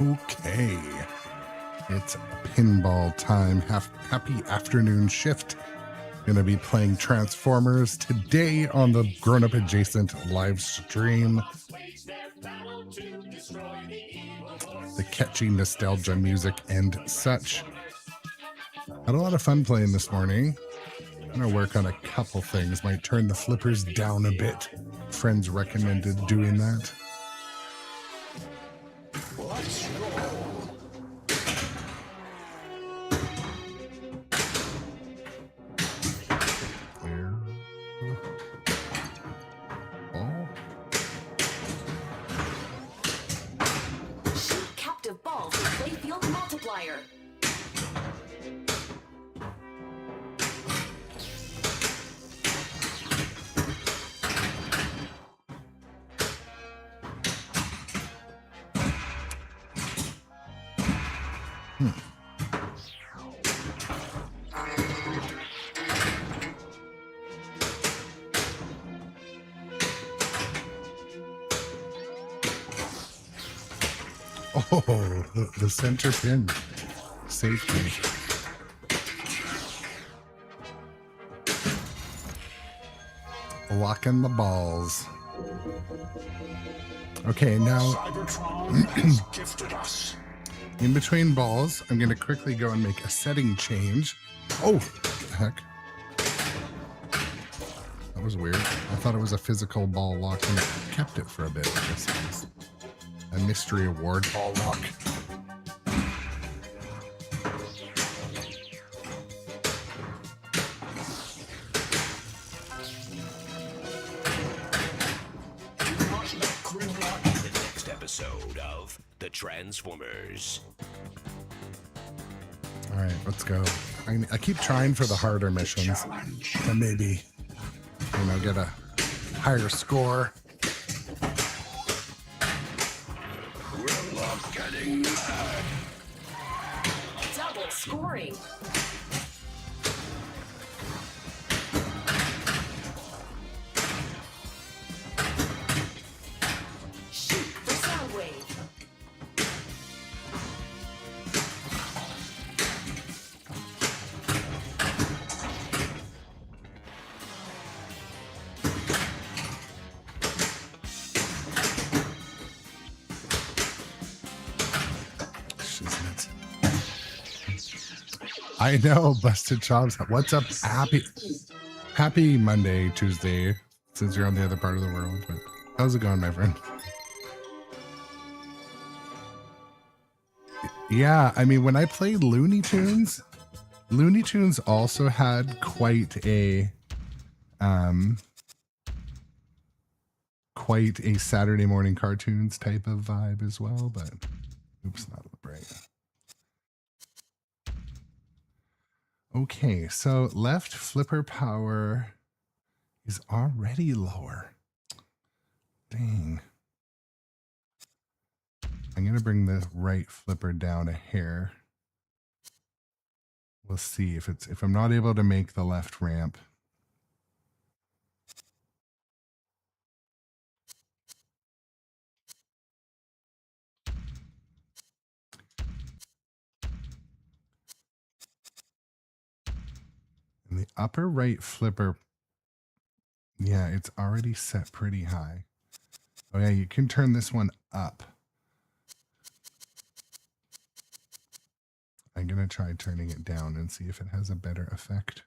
Okay, it's pinball time. Happy afternoon shift. Gonna be playing Transformers today on the Grownup Adjacent live stream. The catchy nostalgia music and such. Had a lot of fun playing this morning. I'm gonna work on a couple things. Might turn the flippers down a bit. Friends recommended doing that. Let's roll. Shoot captive balls with playfield multiplier. Oh, the center pin saved me. Locking the balls. Okay, now Cybertron has gifted us. in between balls, I'm going to quickly go and make a setting change. Oh, what the heck. That was weird. I thought it was a physical ball lock and it kept it for a bit. I guess it was a mystery award ball lock. The next episode of The Transformers. All right, let's go. I keep trying for the harder missions to maybe, get a higher score. Grownup getting mad. Double scoring. Shoot for sound wave. Shiznit. I know, Busted Chops. What's up? Happy Monday, Tuesday, since you're on the other part of the world. But how's it going, my friend? Yeah, I mean, when I played Looney Tunes also had quite a Saturday morning cartoons type of vibe as well, but oops, not right. Okay, so left flipper power is already lower. Dang. I'm going to bring the right flipper down a hair. We'll see if I'm not able to make the left ramp. And the upper right flipper, yeah, it's already set pretty high. Oh yeah, you can turn this one up. I'm going to try turning it down and see if it has a better effect.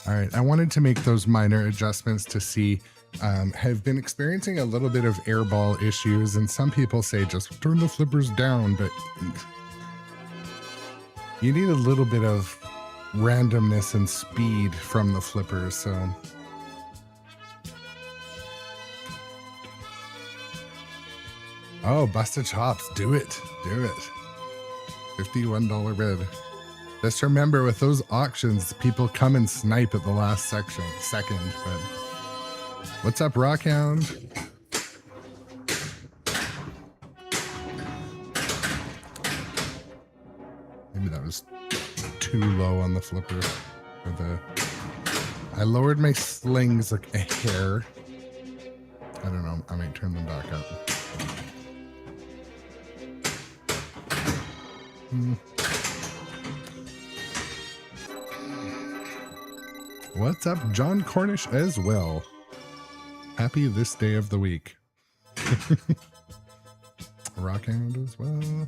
All right, I wanted to make those minor adjustments to see, have been experiencing a little bit of airball issues, and some people say just turn the flippers down, but you need a little bit of randomness and speed from the flippers, so. Oh, busted chops, do it, do it. $51 bid. Just remember, with those auctions, people come and snipe at the last second. But what's up, Rockhound? Maybe that was too low on the flipper. I lowered my slings like a hair. I don't know. I might turn them back up. What's up, John Cornish as well? Happy this day of the week. Rockhand as well.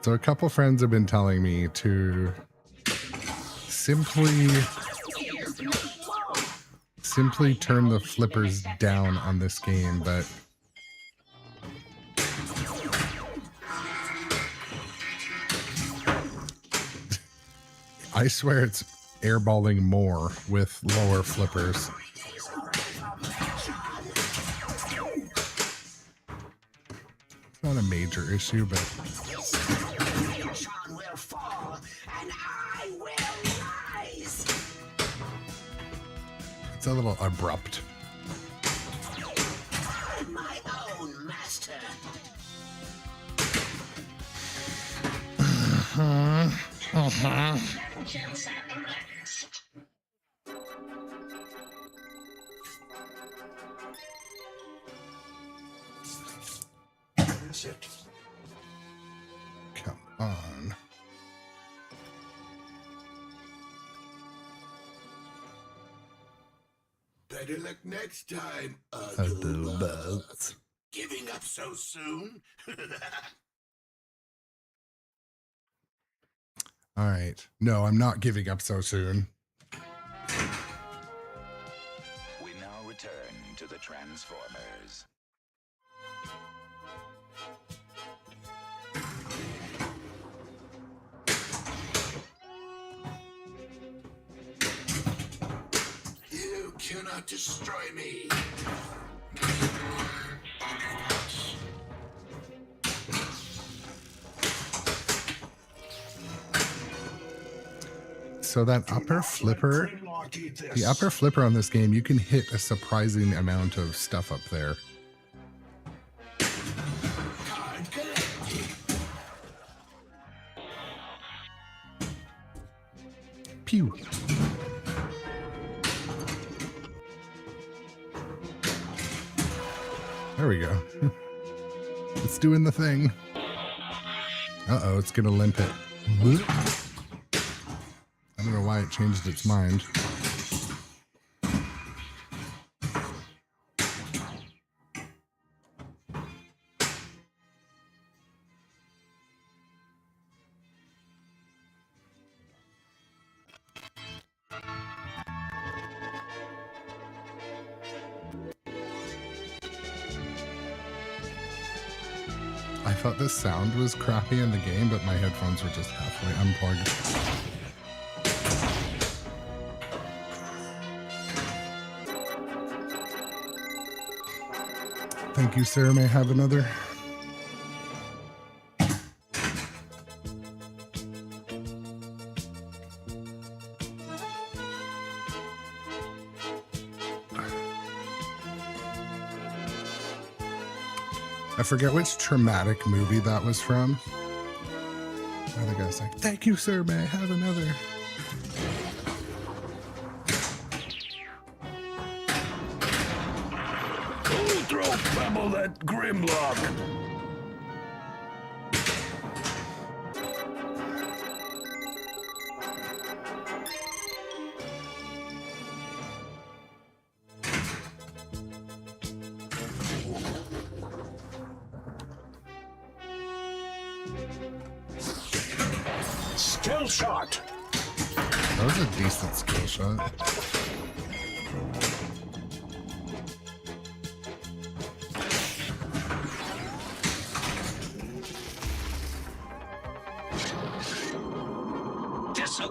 So a couple friends have been telling me to simply turn the flippers down on this game, but I swear it's airballing more with lower flippers. It's not a major issue, but will fall, and I will rise. it's a little abrupt. I'm my own master. Is it? Come on. Better luck next time, Autobots. Giving up so soon? All right. No, I'm not giving up so soon. We now return to the Transformers. You cannot destroy me. So that upper flipper, the upper flipper on this game, you can hit a surprising amount of stuff up there. Pew. There we go. It's doing the thing. Uh-oh, it's gonna limp it. I don't know why it changed its mind. I thought the sound was crappy in the game, but my headphones were just halfway unplugged. Thank you, sir. May I have another? I forget which traumatic movie that was from. The other guy's like, thank you, sir. May I have another? Who throw Pebble at Grimlock? Skill shot. That was a decent skill shot.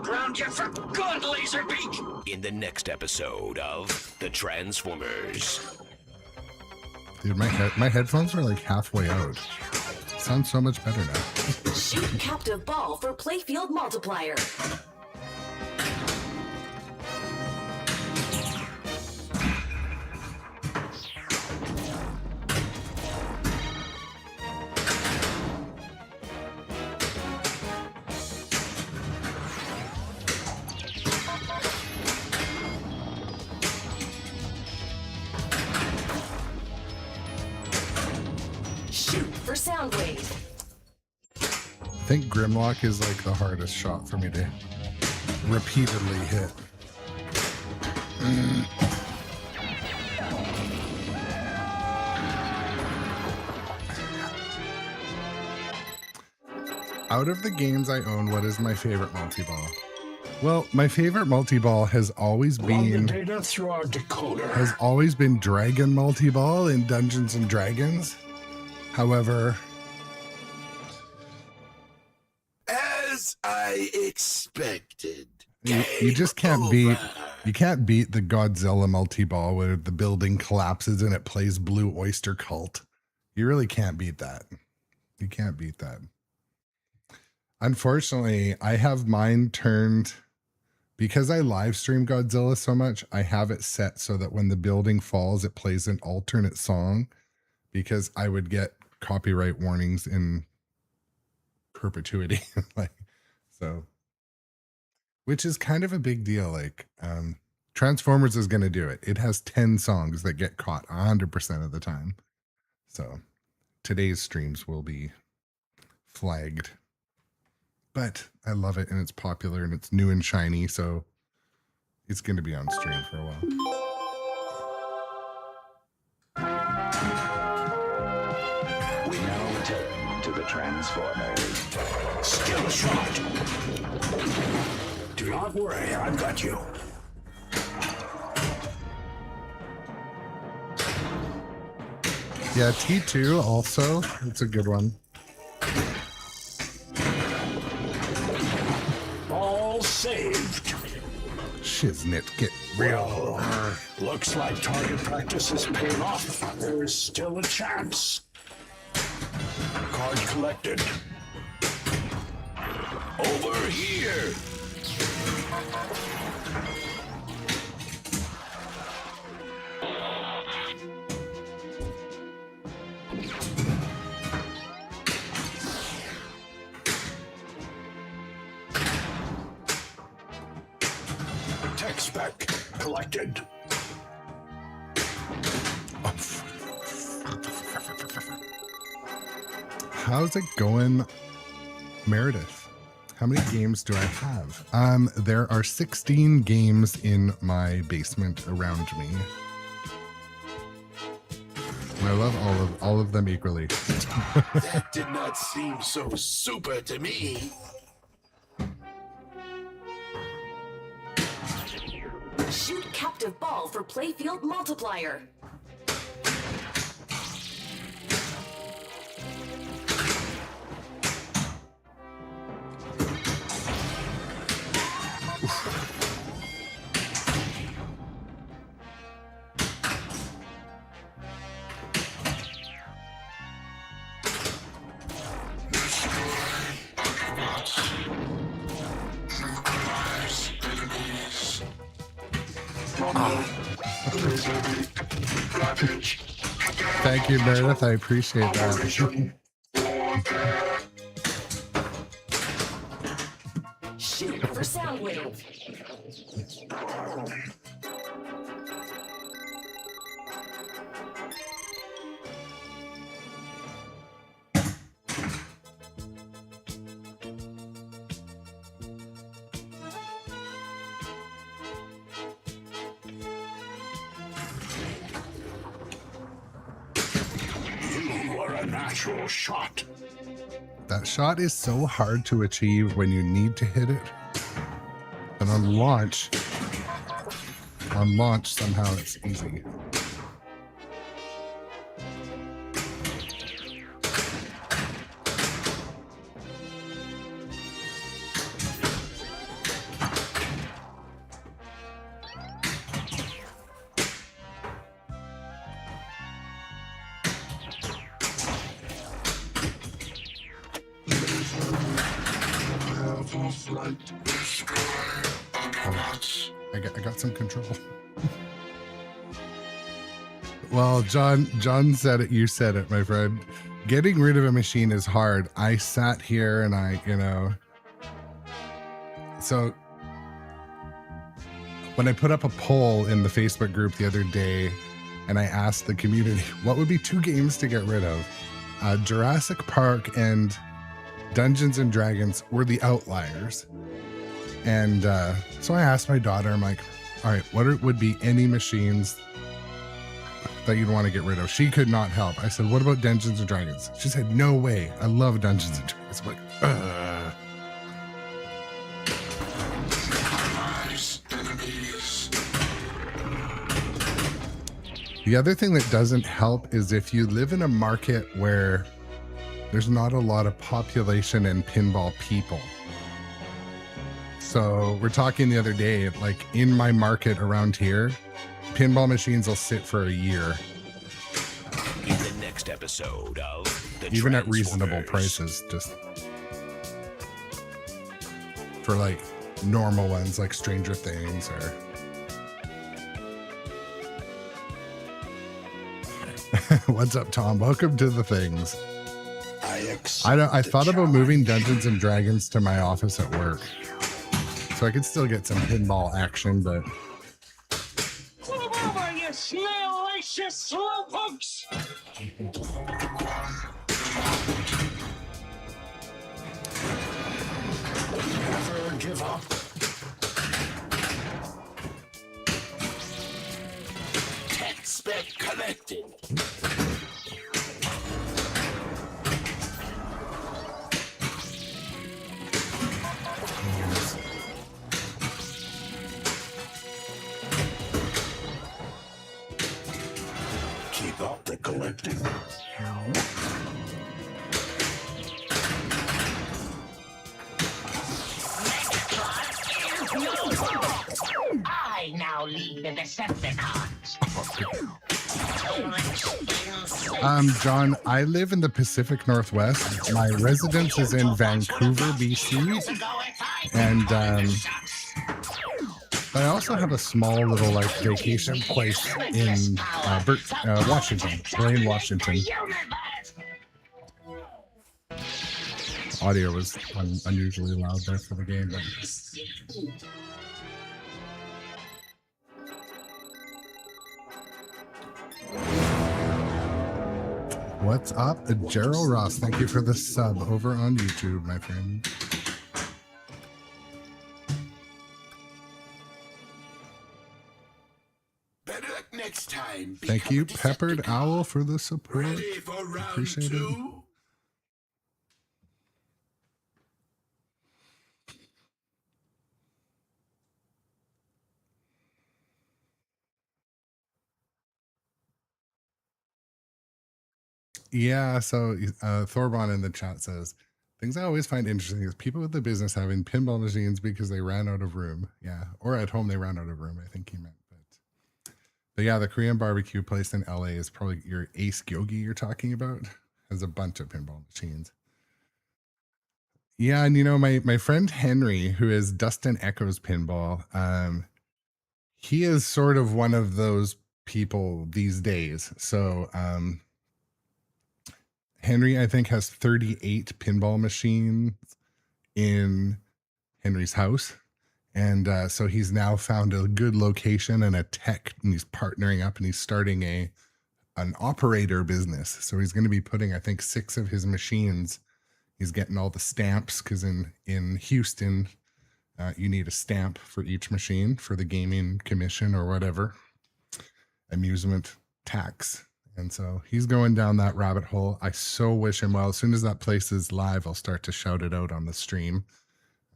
ground you for good, Laserbeak! In the next episode of The Transformers. Dude, my headphones are like halfway out. Sounds so much better now. Shoot captive ball for playfield multiplier. Shoot for sound wave. I think Grimlock is like the hardest shot for me to repeatedly hit. Out of the games I own, what is my favorite multi-ball? Well, my favorite multi-ball has always been data through our decoder. Dragon multi-ball in Dungeons and Dragons. However, As I expected. you just can't beat the Godzilla multi-ball where the building collapses and it plays Blue Oyster Cult. You really can't beat that. You can't beat that. Unfortunately, I have mine turned because I live stream Godzilla so much. I have it set so that when the building falls, it plays an alternate song because I would get copyright warnings in perpetuity. Which is kind of a big deal. Like, Transformers is going to do it. It has 10 songs that get caught 100% of the time. So today's streams will be flagged. But I love it and it's popular and it's new and shiny. So it's going to be on stream for a while. We now return to the Transformers. Skill shot. Do not worry, I've got you. Yeah, T2 also. It's a good one. All saved. Shiznit, get real. Well, looks like target practice is paying off. There is still a chance. Card collected. Over here! Tech spec collected. How's it going, Meredith? How many games do I have? There are 16 games in my basement around me. And I love all of them equally. That did not seem so super to me. Shoot captive ball for playfield multiplier. Thank you, Meredith. I appreciate that. Shoot for sound wave. You are a natural shot. That shot is so hard to achieve when you need to hit it. And on launch somehow it's easy. want. Autobots. I got some control. Well, John said it. You said it, my friend. Getting rid of a machine is hard. I sat here and so when I put up a poll in the Facebook group the other day and I asked the community, what would be 2 games to get rid of? Jurassic Park and Dungeons and Dragons were the outliers. And so I asked my daughter, I'm like, all right, what would be any machines that you'd want to get rid of? She could not help. I said, what about Dungeons and Dragons? She said, no way. I love Dungeons and Dragons. I'm like, The other thing that doesn't help is if you live in a market where there's not a lot of population and pinball people. So we're talking the other day, like in my market around here, pinball machines will sit for a year. In the next episode of the Even at reasonable Transformers. prices, just for like normal ones like Stranger Things or what's up, Tom? Welcome to the things. I thought about moving Dungeons and Dragons to my office at work, so I could still get some pinball action, but Move over, you snail-lacious slowpokes! Never give up. Tech spec collected. Keep up the collecting. I now lead the Decepticons. John, I live in the Pacific Northwest. My residence is in Vancouver, BC, and I also have a small little like vacation place in Washington, Blaine, Washington. Audio was unusually loud there for the game, but what's up, Gerald Ross? Thank you for the sub over on YouTube, my friend. Better luck next time. Thank you, Peppered Owl, for the support. Ready for round Appreciate it. 2? Yeah, so Thorbon in the chat says, things I always find interesting is people with the business having pinball machines because they ran out of room. Yeah, or at home they ran out of room, I think he meant. But yeah, the Korean barbecue place in LA is probably your Ace Gyogi you're talking about. Has a bunch of pinball machines. Yeah, and you know, my friend Henry, who is Dustin Echoes Pinball, he is sort of one of those people these days. So Henry, I think, has 38 pinball machines in Henry's house. And so he's now found a good location and a tech, and he's partnering up and he's starting an operator business. So he's going to be putting, I think, 6 of his machines. He's getting all the stamps because in Houston, you need a stamp for each machine for the gaming commission or whatever, amusement tax. And so he's going down that rabbit hole. I so wish him well. As soon as that place is live, I'll start to shout it out on the stream.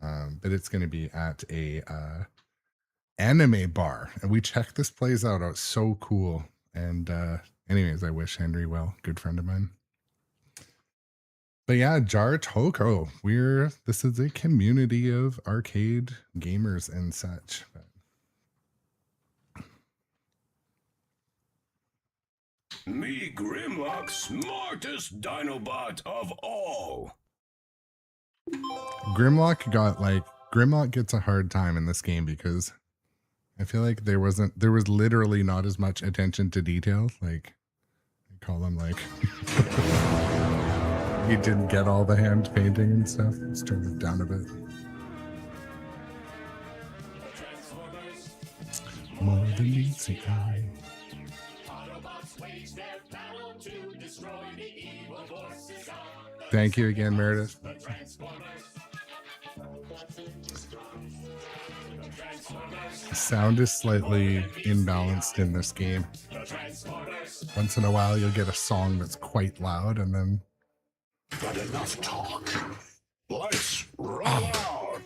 But it's going to be at a anime bar. And we checked this place out. It's so cool. And anyways, I wish Henry well. Good friend of mine. But yeah, Jar Toko. This is a community of arcade gamers and such. But Me Grimlock, smartest Dinobot of all. Grimlock got like Grimlock gets a hard time in this game because I feel like there was literally not as much attention to detail. Like, I call him like, he didn't get all the hand painting and stuff. Let's turn it down a bit. More than meets the eye. Thank you again, Meredith. The sound is slightly imbalanced in this game. Once in a while, you'll get a song that's quite loud, and then... But enough talk. Let's roll out.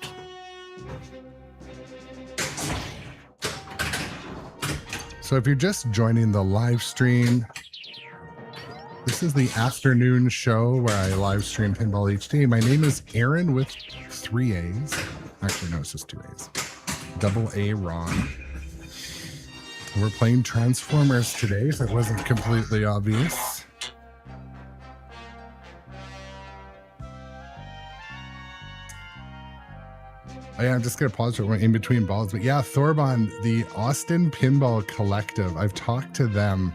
So if you're just joining the live stream, this is the afternoon show where I live stream Pinball HD. My name is Aaron with 3 A's. Actually, no, it's just 2 A's. Double A Ron. We're playing Transformers today, if it wasn't completely obvious. Oh yeah, I'm just going to pause for one in between balls. But yeah, Thorbon, the Austin Pinball Collective, I've talked to them.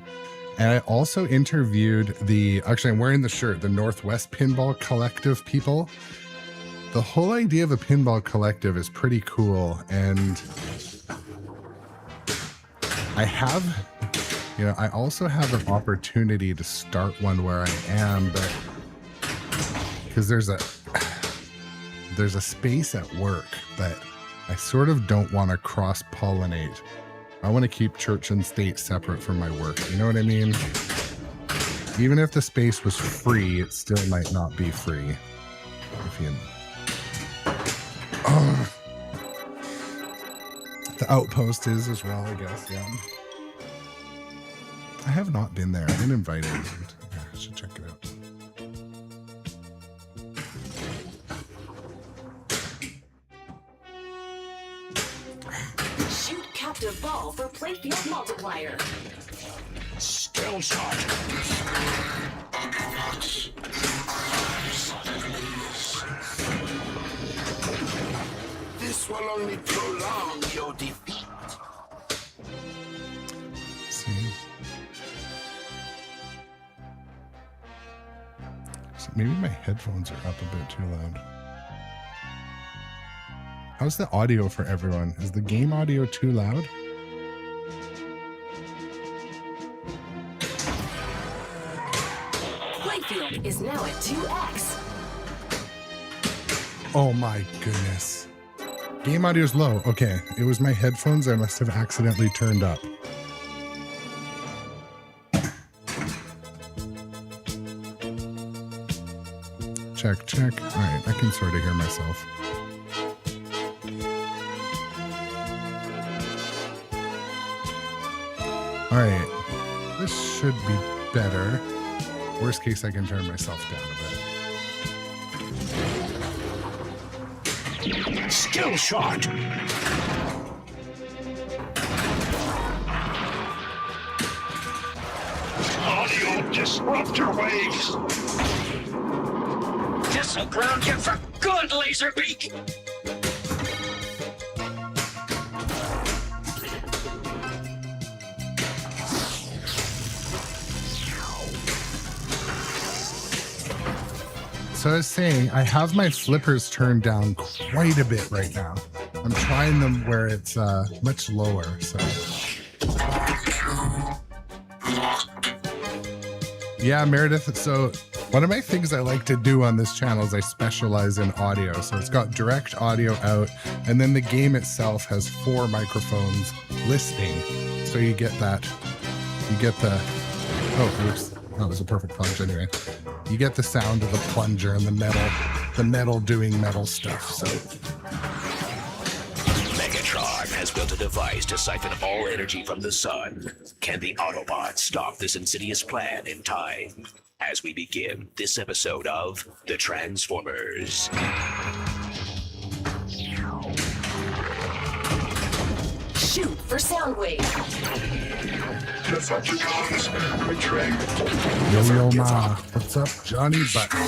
And I also interviewed actually I'm wearing the shirt, the Northwest Pinball Collective people. The whole idea of a pinball collective is pretty cool. And I also have an opportunity to start one where I am, but because there's a space at work, but I sort of don't want to cross-pollinate. I want to keep church and state separate from my work. You know what I mean? Even if the space was free, it still might not be free. If you... Oh. The outpost is as well, I guess, yeah. I have not been there. I've been invited. Yeah, I should check it out. Captive ball for playfield multiplier. Skill shot. This will only prolong your defeat. See? So maybe my headphones are up a bit too loud. How's the audio for everyone? Is the game audio too loud? Playfield is now at 2x. Oh my goodness. Game audio is low. Okay, it was my headphones I must have accidentally turned up. Check, check. All right, I can sort of hear myself. All right, this should be better. Worst case, I can turn myself down a bit. Skill shot. Audio disruptor waves. This'll ground you for good, Laserbeak. So I was saying, I have my flippers turned down quite a bit right now. I'm trying them where it's much lower, so. Yeah, Meredith, so one of my things I like to do on this channel is I specialize in audio. So it's got direct audio out, and then the game itself has 4 microphones listening. So you get that, oh, oops, that was a perfect plunge anyway. You get the sound of the plunger and the metal doing metal stuff, so. Megatron has built a device to siphon all energy from the sun. Can the Autobots stop this insidious plan in time? As we begin this episode of The Transformers. Shoot for Soundwave. Decepticons retreat. Yo, ma. What's up, Johnny Button?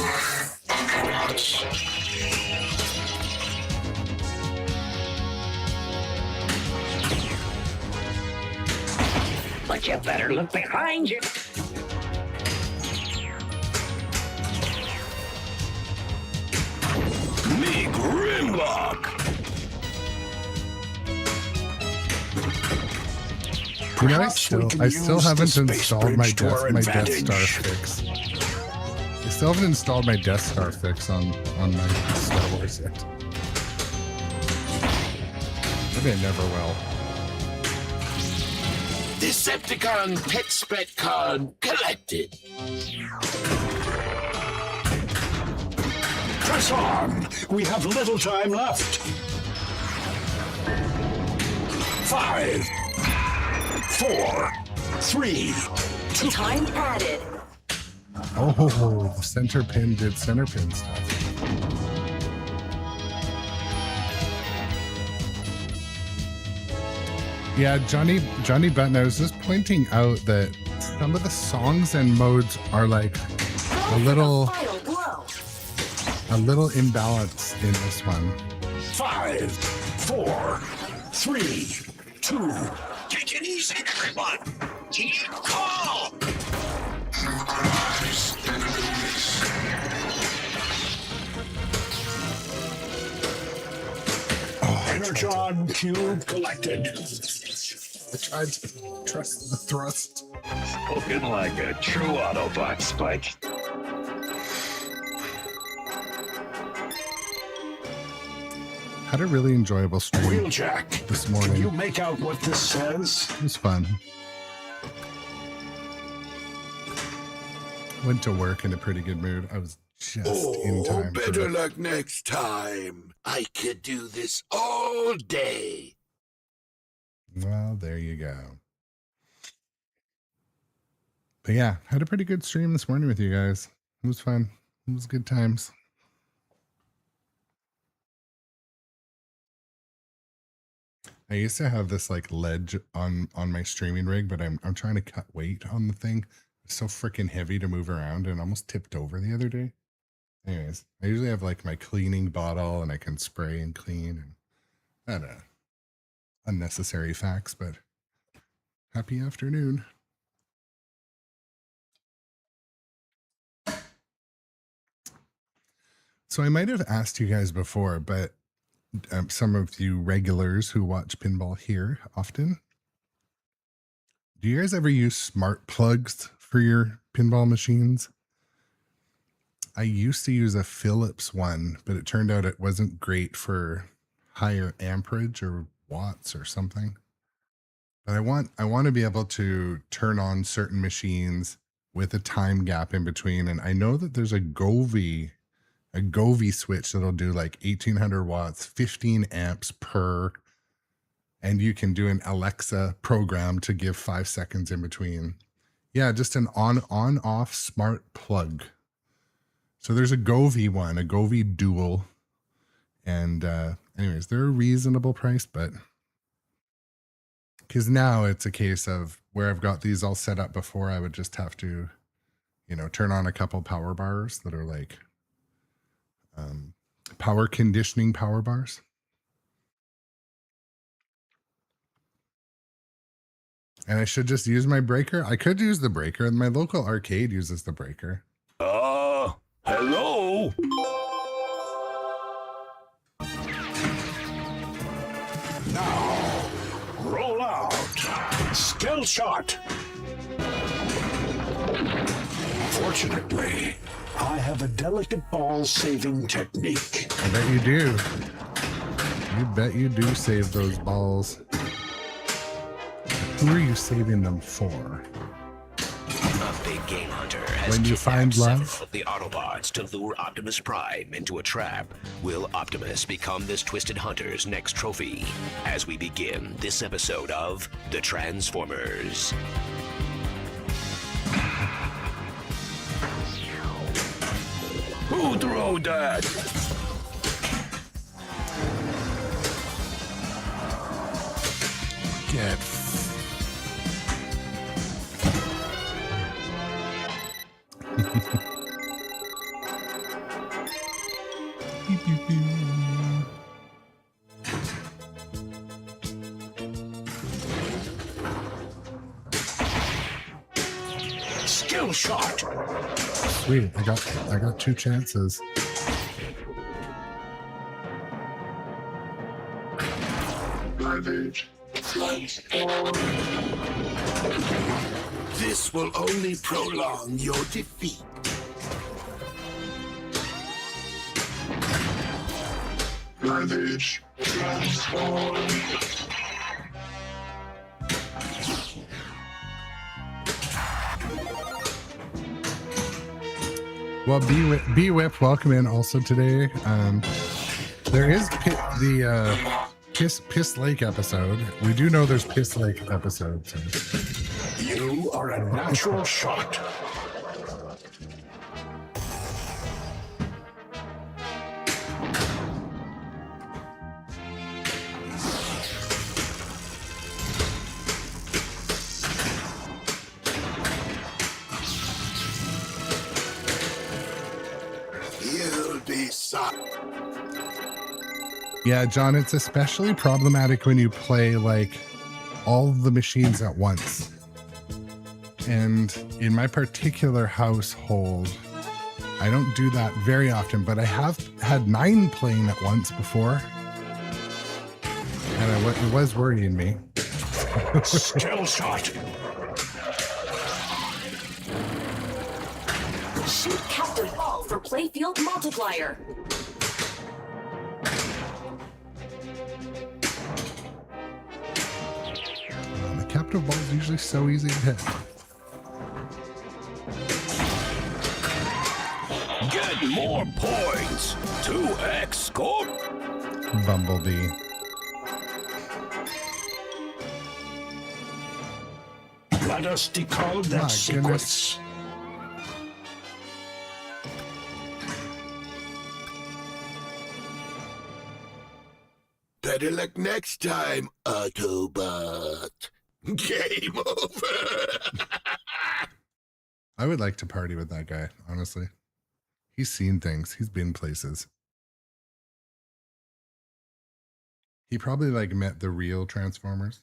But you better look behind you. Me Grimlock. You know, Perhaps we can I still use the haven't space installed my bridge to our Death advantage. Star fix. I still haven't installed my Death Star fix on my Star Wars yet. Maybe I never will. Decepticon pet spec card collected. Press on. We have little time left. 5, 4, 3, 2. Time added. Oh, the center pin did center pin stuff. Yeah, Johnny Button, I was just pointing out that some of the songs and modes are like a little imbalanced in this one. 5, 4, 3, 2. Take it easy, everyone. Team call. Energon cube collected. I tried to trust the thrust. Spoken like a true Autobot, Spike. Had a really enjoyable stream Wheeljack. this Can morning. you make out what this says? It was fun. Went to work in a pretty good mood. I was just in time. for better the- luck next time. I could do this all day. Well, there you go. But yeah, had a pretty good stream this morning with you guys. It was fun. It was good times. I used to have this like ledge on my streaming rig, but I'm trying to cut weight on the thing. It's so freaking heavy to move around and almost tipped over the other day. Anyways, I usually have like my cleaning bottle and I can spray and clean, and I don't know. Unnecessary facts, but happy afternoon. So I might have asked you guys before, but some of you regulars who watch pinball here often, do you guys ever use smart plugs for your pinball machines? I used to use a Philips one, but it turned out it wasn't great for higher amperage or watts or something. But I want to be able to turn on certain machines with a time gap in between. And I know that there's a Govee switch that'll do like 1800 watts, 15 amps per, and you can do an Alexa program to give 5 seconds in between. Yeah, just an on-off smart plug. So there's a Govee one, a Govee Dual. And anyways, they're a reasonable price, but because now it's a case of where I've got these all set up before, I would just have to, turn on a couple power bars that are like power conditioning power bars. And I should just use my breaker. I could use the breaker, and my local arcade uses the breaker. Hello? Now, roll out. Skill shot. Fortunately, I have a delicate ball-saving technique. I bet you do. You bet you do save those balls. Who are you saving them for? A big game hunter has When you find kidnapped love? several of the Autobots to lure Optimus Prime into a trap. Will Optimus become this twisted hunter's next trophy? As we begin this episode of The Transformers. Who threw that? Get Pew, pew, pew. Skill shot. Sweet. I got 2 chances. This will only prolong your defeat. Manage. Transform. Well, B-Whip, welcome in also today. There is the Piss Lake episode. We do know there's Piss Lake episodes. You are a natural shot. You'll be sorry. Yeah, John, it's especially problematic when you play like all the machines at once. And in my particular household, I don't do that very often, but I have had 9 playing at once before. And it was worrying me. Skill shot. Shoot captive ball for playfield multiplier. The captive ball is usually so easy to hit. Get more points. 2x score. Bumblebee. Let us decode that My sequence. Better luck next time, Autobot. Game over. I would like to party with that guy, honestly. He's seen things. He's been places. He probably like met the real Transformers.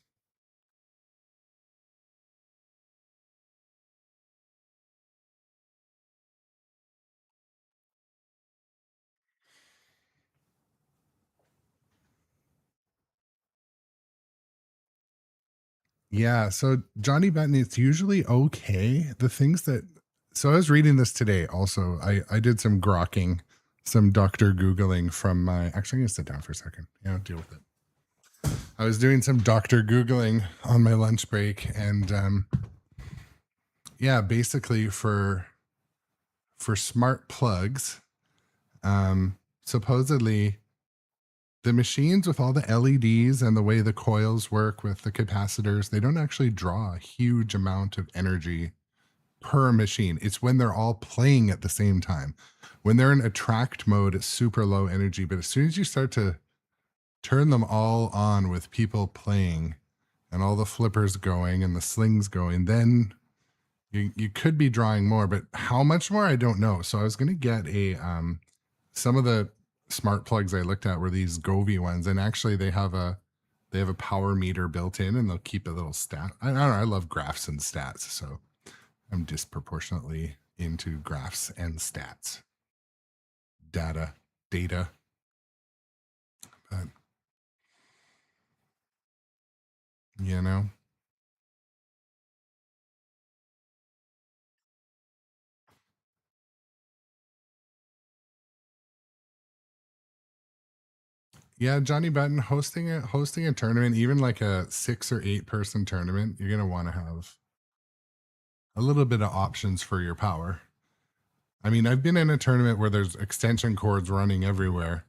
Yeah, so Johnny Benton, it's usually okay. The things that, so I was reading this today also. I did some grokking, some Dr. Googling from my, actually I'm gonna sit down for a second. Yeah, I'll deal with it. I was doing some Dr. Googling on my lunch break, and yeah, basically for smart plugs, supposedly the machines with all the LEDs and the way the coils work with the capacitors, they don't actually draw a huge amount of energy per machine. It's when they're all playing at the same time. When they're in attract mode, it's super low energy. But as soon as you start to turn them all on with people playing and all the flippers going and the slings going, then you could be drawing more. But how much more, I don't know. So I was going to get a some of the smart plugs I looked at were these Govee ones, and actually they have a power meter built in, and they'll keep a little stat. I don't know, I love graphs and stats, so I'm disproportionately into graphs and stats. Data. But you know. Yeah, Johnny Button hosting a tournament, even like a 6 or 8 person tournament, you're gonna want to have a little bit of options for your power. I mean, I've been in a tournament where there's extension cords running everywhere.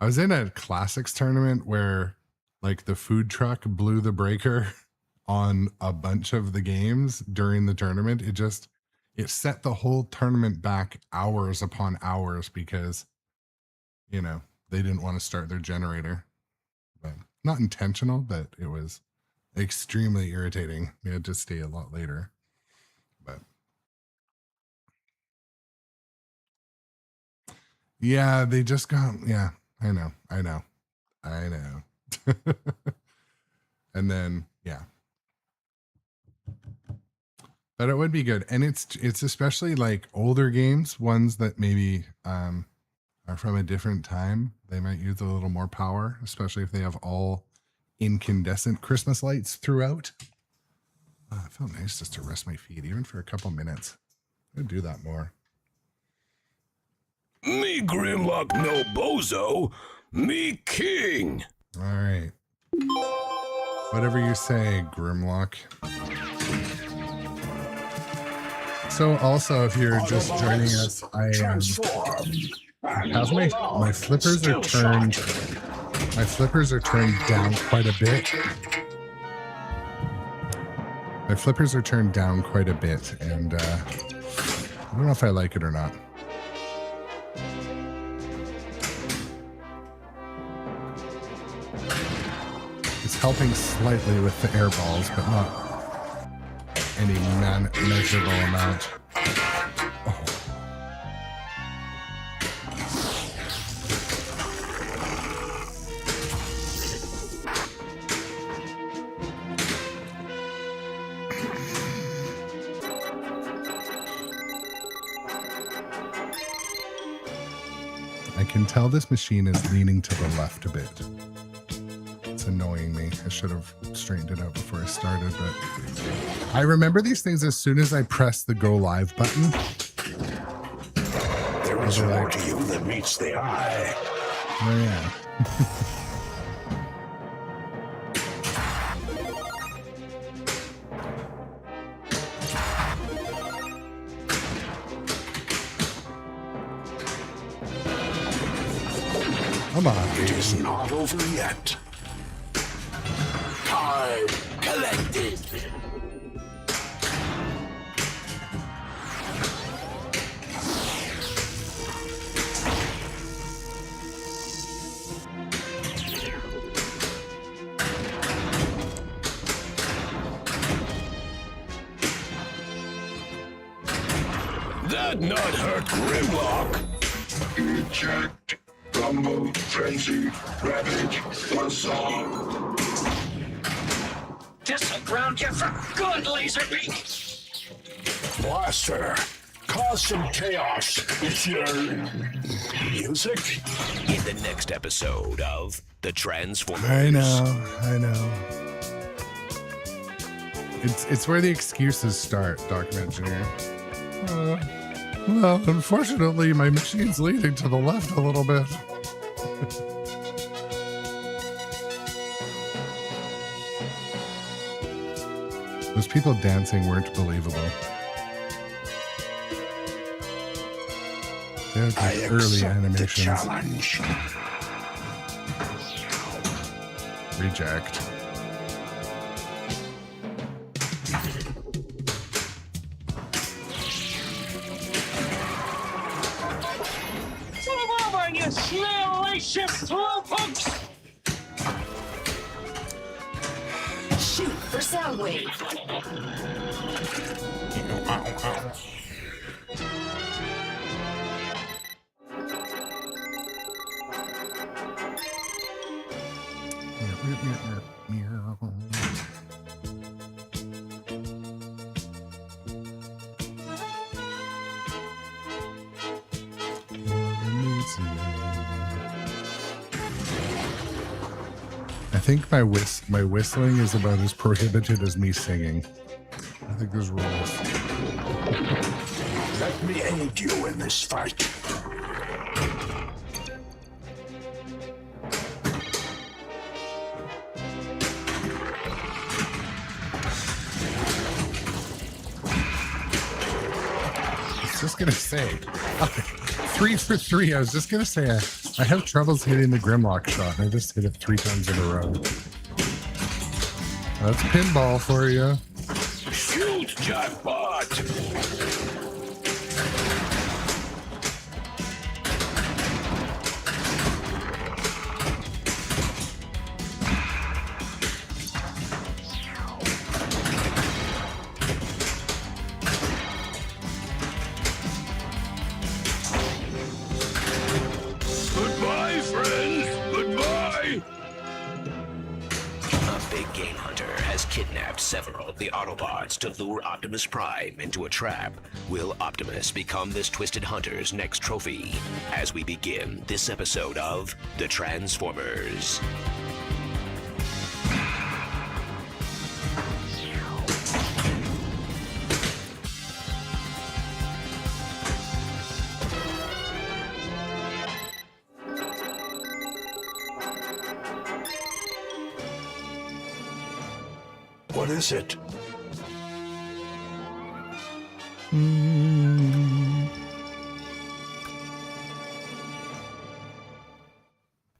I was in a classics tournament where like the food truck blew the breaker on a bunch of the games during the tournament. It set the whole tournament back hours upon hours because, you know, they didn't want to start their generator. But not intentional, but it was extremely irritating. We had to stay a lot later. But yeah, they just got, yeah, I know. And then, yeah. But it would be good. And it's especially like older games, ones that maybe are from a different time. They might use a little more power, especially if they have all incandescent Christmas lights throughout. It felt nice just to rest my feet, even for a couple minutes. I'd do that more. Me Grimlock no bozo, me king. All right. Whatever you say, Grimlock. So also, if you're just joining us, I have my flippers are turned. My flippers are turned down quite a bit. My flippers are turned down quite a bit, and I don't know if I like it or not. It's helping slightly with the air balls, but not any measurable amount. Oh. I can tell this machine is leaning to the left a bit. It's annoying me. I should have straightened it out before I started, but I remember these things as soon as I press the go live button. There is more to you than meets the eye. Oh yeah. Come on, It is not over yet. Card collected. That not hurt Grimlock. Eject, rumble, frenzy, ravage, buzzsaw. This'll ground you for good, Laserbeak. Blaster, cause some chaos with your music. In the next episode of The Transformers. I know. It's where the excuses start, Document Engineer. Well, unfortunately, my machine's leaning to the left a little bit. Those people dancing weren't believable. They had I like early accept the animations. challenge. Reject. You snail ship slowpokes! Shoot for Soundwave. I think my whistling is about as prohibited as me singing. I think there's rules. Let me aid you in this fight. I was just gonna say, 3 for 3. I was just gonna say I have troubles hitting the Grimlock shot. I just hit it 3 times in a row. That's pinball for you. Shoot, jackpot. Goodbye, friends. Goodbye. A big game hunter has kidnapped select several of the Autobots to lure Optimus Prime into a trap. Will Optimus become this Twisted Hunter's next trophy? As we begin this episode of The Transformers. What is it?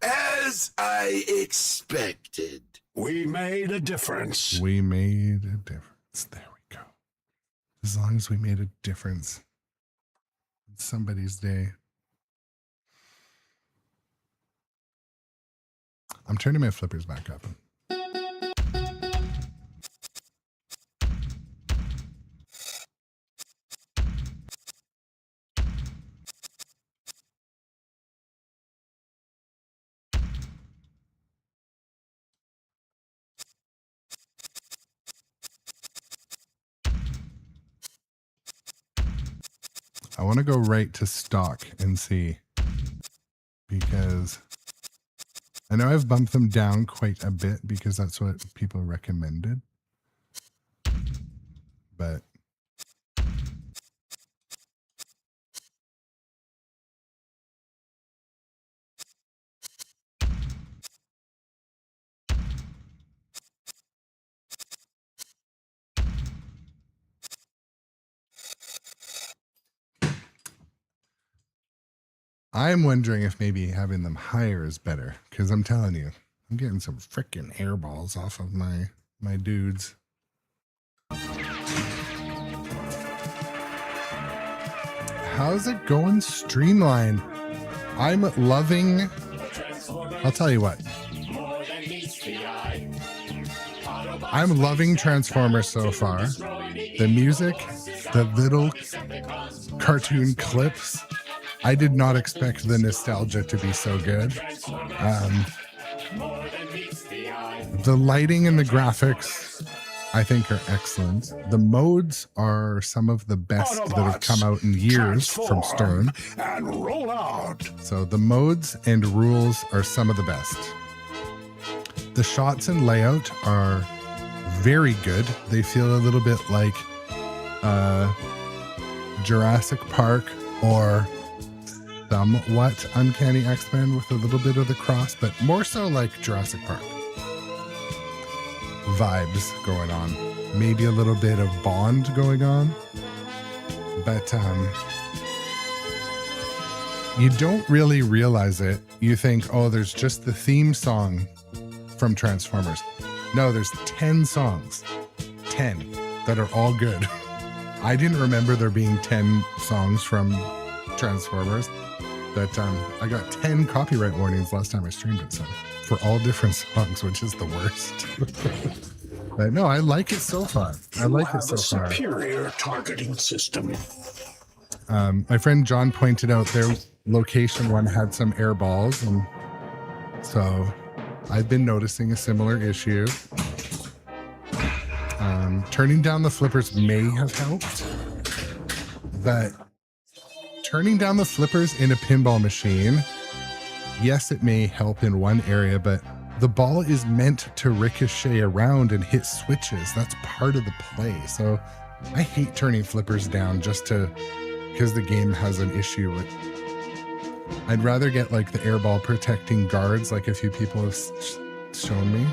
As I expected. We made a difference. We made a difference. There we go. As long as we made a difference in somebody's day. I'm turning my flippers back up. I want to go right to stock and see, because I know I've bumped them down quite a bit because that's what people recommended. But I'm wondering if maybe having them higher is better, because I'm telling you, I'm getting some freaking airballs off of my dudes. How's it going, Streamline? I'm loving, I'll tell you what, I'm loving Transformers so far. The music, the little cartoon clips, I did not expect the nostalgia to be so good. The lighting and the graphics, I think, are excellent. The modes are some of the best Autobots, that have come out in years from Stern. And roll out. So the modes and rules are some of the best. The shots and layout are very good. They feel a little bit like Jurassic Park or somewhat Uncanny X-Men with a little bit of the cross, but more so like Jurassic Park vibes going on. Maybe a little bit of Bond going on, but you don't really realize it. You think, oh, there's just the theme song from Transformers. No, there's 10 songs, 10 that are all good. I didn't remember there being 10 songs from Transformers. But I got 10 copyright warnings last time I streamed it, so for all different songs, which is the worst. But no, I like it so far. I like it so far. Superior targeting system. My friend John pointed out their location one had some air balls, and so I've been noticing a similar issue. Turning down the flippers may have helped, but turning down the flippers in a pinball machine, yes, it may help in one area, but the ball is meant to ricochet around and hit switches. That's part of the play. So I hate turning flippers down just because the game has an issue with. I'd rather get like the airball protecting guards, like a few people have shown me.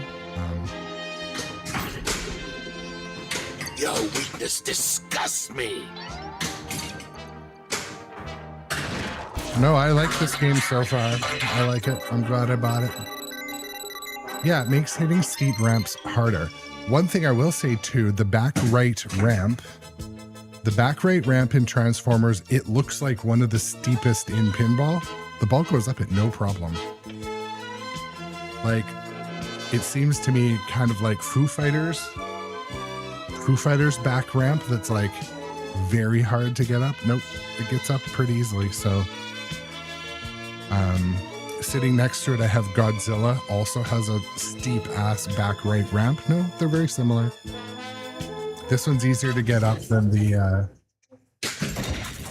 Your weakness disgusts me. No, I like this game so far. I like it. I'm glad I bought it. Yeah, it makes hitting steep ramps harder. One thing I will say too, the back right ramp in Transformers, it looks like one of the steepest in pinball. The ball goes up at no problem. Like, it seems to me kind of like Foo Fighters back ramp that's like very hard to get up. Nope, it gets up pretty easily. So sitting next to it, I have Godzilla, also has a steep ass back right ramp. No, they're very similar. This one's easier to get up than the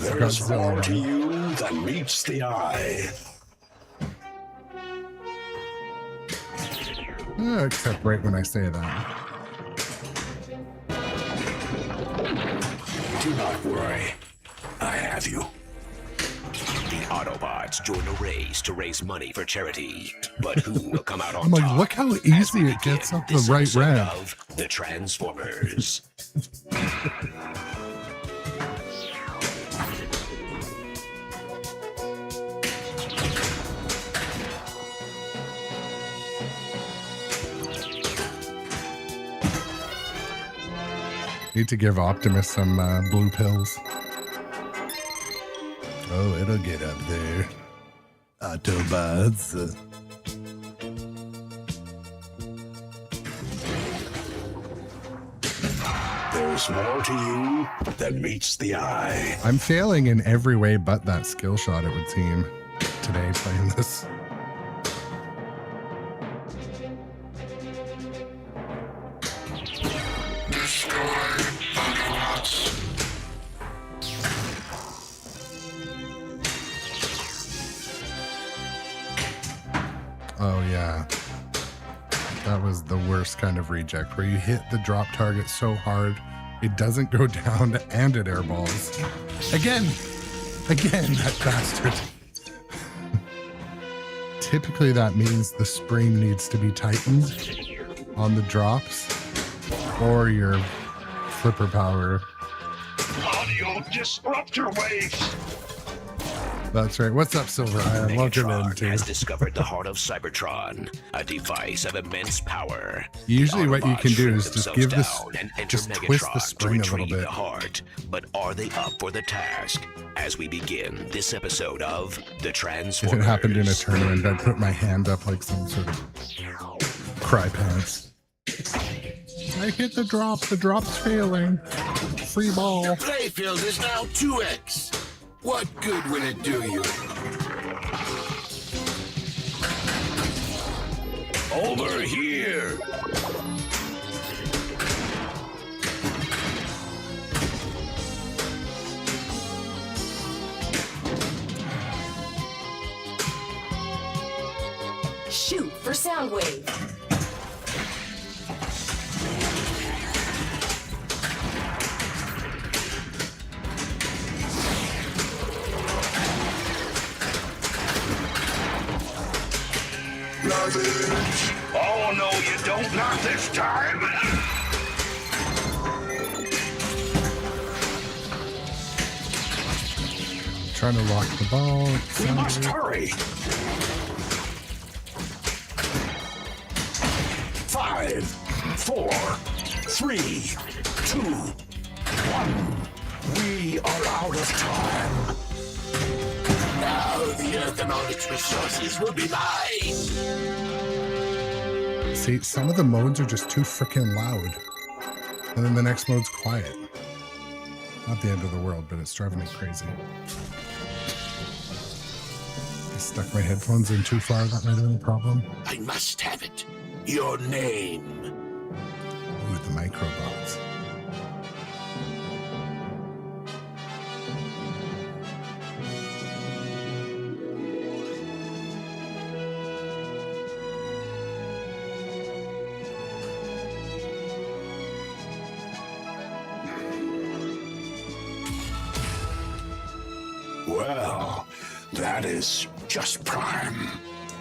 There's Godzilla more to one. you than meets the eye. Except right when I say that. Do not worry. I have you. The Autobots join a race to raise money for charity. But who will come out on I'm like, top? look how as easy we it gets begin up the this right episode ramp. of The Transformers. Need to give Optimus some blue pills. Oh, it'll get up there. Autobots. There's more to you than meets the eye. I'm failing in every way but that skill shot, it would seem, today playing this. Oh yeah, that was the worst kind of reject, where you hit the drop target so hard it doesn't go down and it airballs. Again, that bastard. Typically that means the spring needs to be tightened on the drops, or your flipper power. Audio disruptor waves. That's right. What's up, Silver Iron? Welcome in, Megatron too. has discovered the heart of Cybertron, a device of immense power. Usually what you Autobots can do shrink is just themselves give this, down and enter just twist the Megatron spring a to little retrieve bit. the heart. But are they up for the task? As we begin this episode of The If Transformers. it happened in a tournament, I'd put my hand up like some sort of cry pants. I hit the drop's failing. Free ball. The playfield is now 2x. What good will it do you? Over here! Shoot for Soundwave. Oh no, you don't, not this time. Trying to lock the ball. We must hurry. 5, 4, 3, 2, 1. We are out of time. Now the Earth and all its resources will be mine. See, some of the modes are just too freaking loud. And then the next mode's quiet. Not the end of the world, but it's driving me crazy. I stuck my headphones in too far, that might have been a problem. I must have it. Your name. Ooh, the microbots. Well, that is just prime.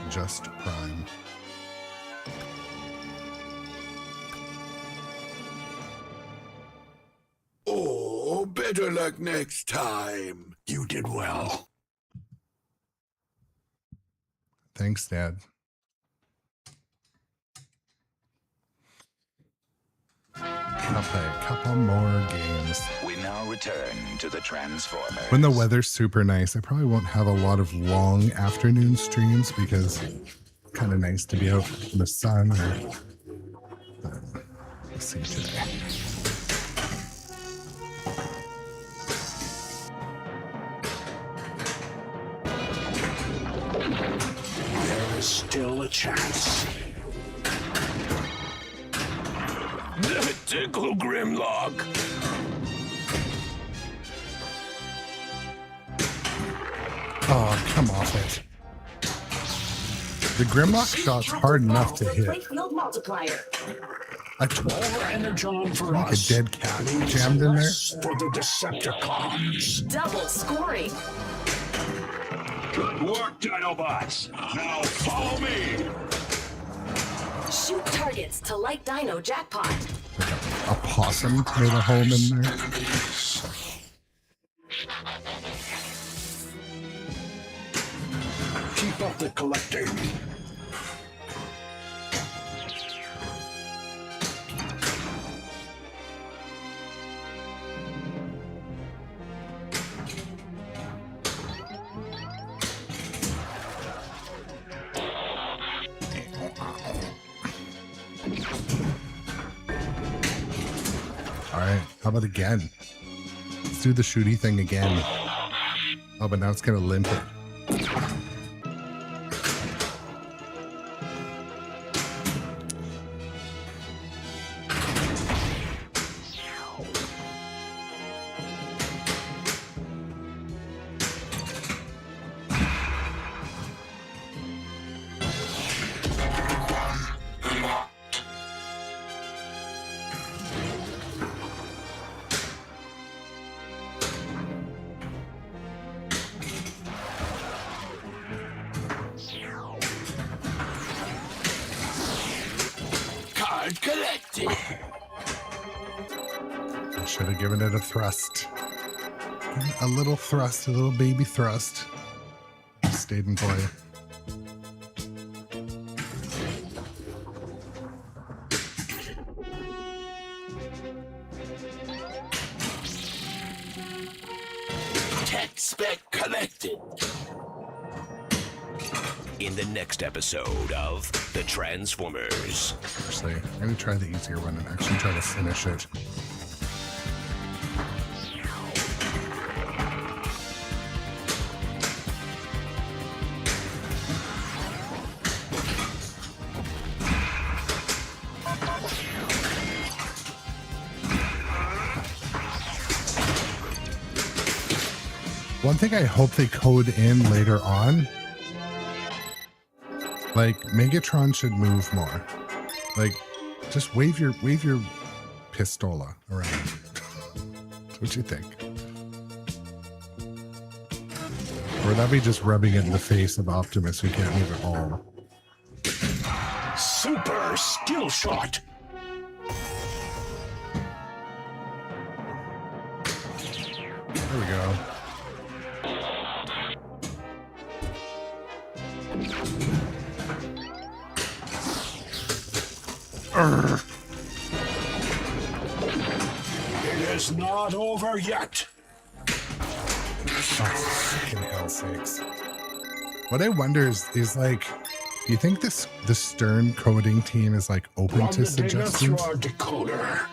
Just prime. Oh, better luck next time. You did well. Thanks, Dad. I'll play a couple more games. We now return to the Transformers. When the weather's super nice, I probably won't have a lot of long afternoon streams because it's kind of nice to be out in the sun. Let's see today. There is still a chance. Tickle Grimlock. dog. Oh, come off it. The Grimlock shot's hard enough to hit. Playfield multiplier. I More energon for like a us. dead cat Leaves jammed in there. less for the Decepticons. Double scoring. Good work, Dinobots. Now follow me. Shoot targets to light dino jackpot. A possum made a home in there. Keep up the collecting. All right, how about again? Let's do the shooty thing again. Oh, but now it's gonna limp it. Card collected. I should have given it a thrust. A little thrust, a little baby thrust. Stayed in play. Tech spec collected. In the next episode of The Transformers. Actually, I'm gonna try the easier one and actually try to finish it. One thing I hope they code in later on, like Megatron should move more. Like, just wave your pistola around. What you think? Or would that be just rubbing it in the face of Optimus who can't move at all? Super skill shot. There we go. It is not over yet. Fucking hell sakes. What I wonder is like, do you think the Stern coding team is like open Run to the data through suggestions? our decoder.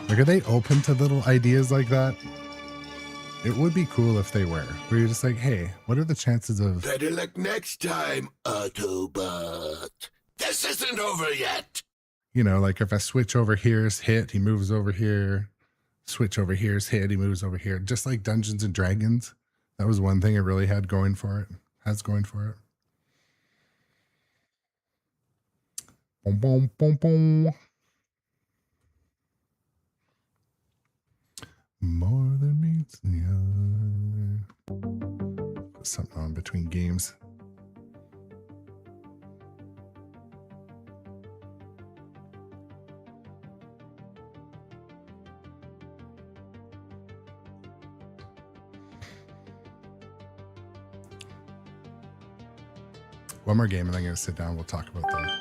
Like, are they open to little ideas like that? It would be cool if they were. Where you're just like, hey, what are the chances of... Better luck next time, Autobot. This isn't over yet. You know, like if I switch over here is hit, he moves over here. Switch over here is hit, he moves over here. Just like Dungeons and Dragons. That was one thing it really had going for it. Has going for it. Boom, boom, boom, boom. More than meets the eye. Put something on between games. One more game and I'm going to sit down. We'll talk about that.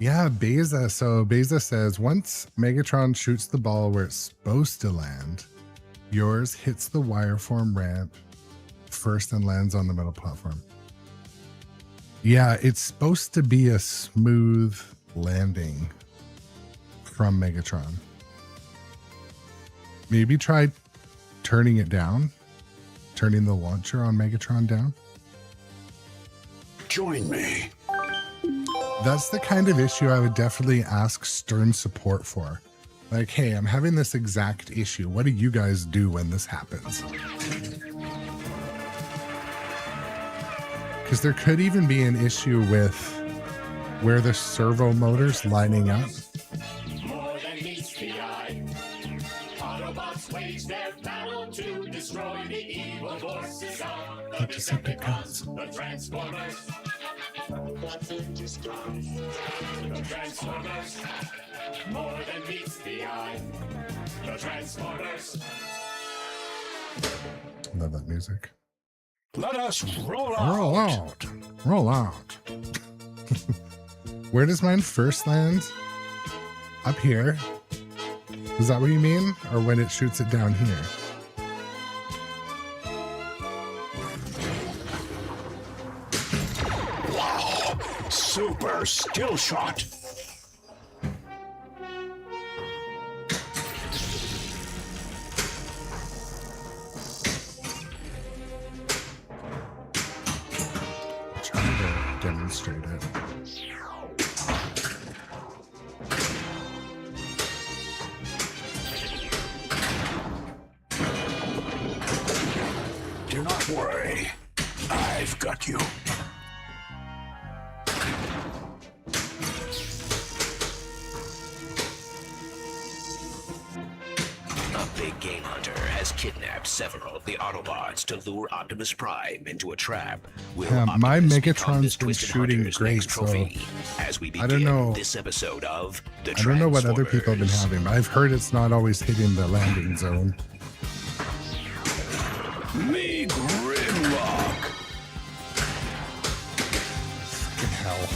Yeah, Beza. So Beza says, once Megatron shoots the ball where it's supposed to land, yours hits the wireform ramp first and lands on the middle platform. Yeah, it's supposed to be a smooth landing from Megatron. Maybe try turning it down. Turning the launcher on Megatron down. Join me. That's the kind of issue I would definitely ask Stern support for. Like, hey, I'm having this exact issue. What do you guys do when this happens? Because there could even be an issue with where the servo motor's lining up. More than meets the eye. Autobots wage their battle to destroy the evil forces of the Decepticons, the Transformers. The Transformers. More than meets the eye. The Transformers. Love that music. Let us roll out. Roll out. Roll out. Where does mine first land? Up here. Is that what you mean? Or when it shoots it down here? Wow. Super skill shot. Trying to demonstrate it. Do not worry. I've got you. A big game hunter has kidnapped several of the Autobots to lure Optimus Prime into a trap. Will my Optimus Megatron's become this been Twisted shooting Hunter's great, next trophy? As we I don't begin know. this episode of The I don't know what other people have been Transformers. having, but I've heard it's not always hitting the landing zone. Me Grimlock. Fucking hell.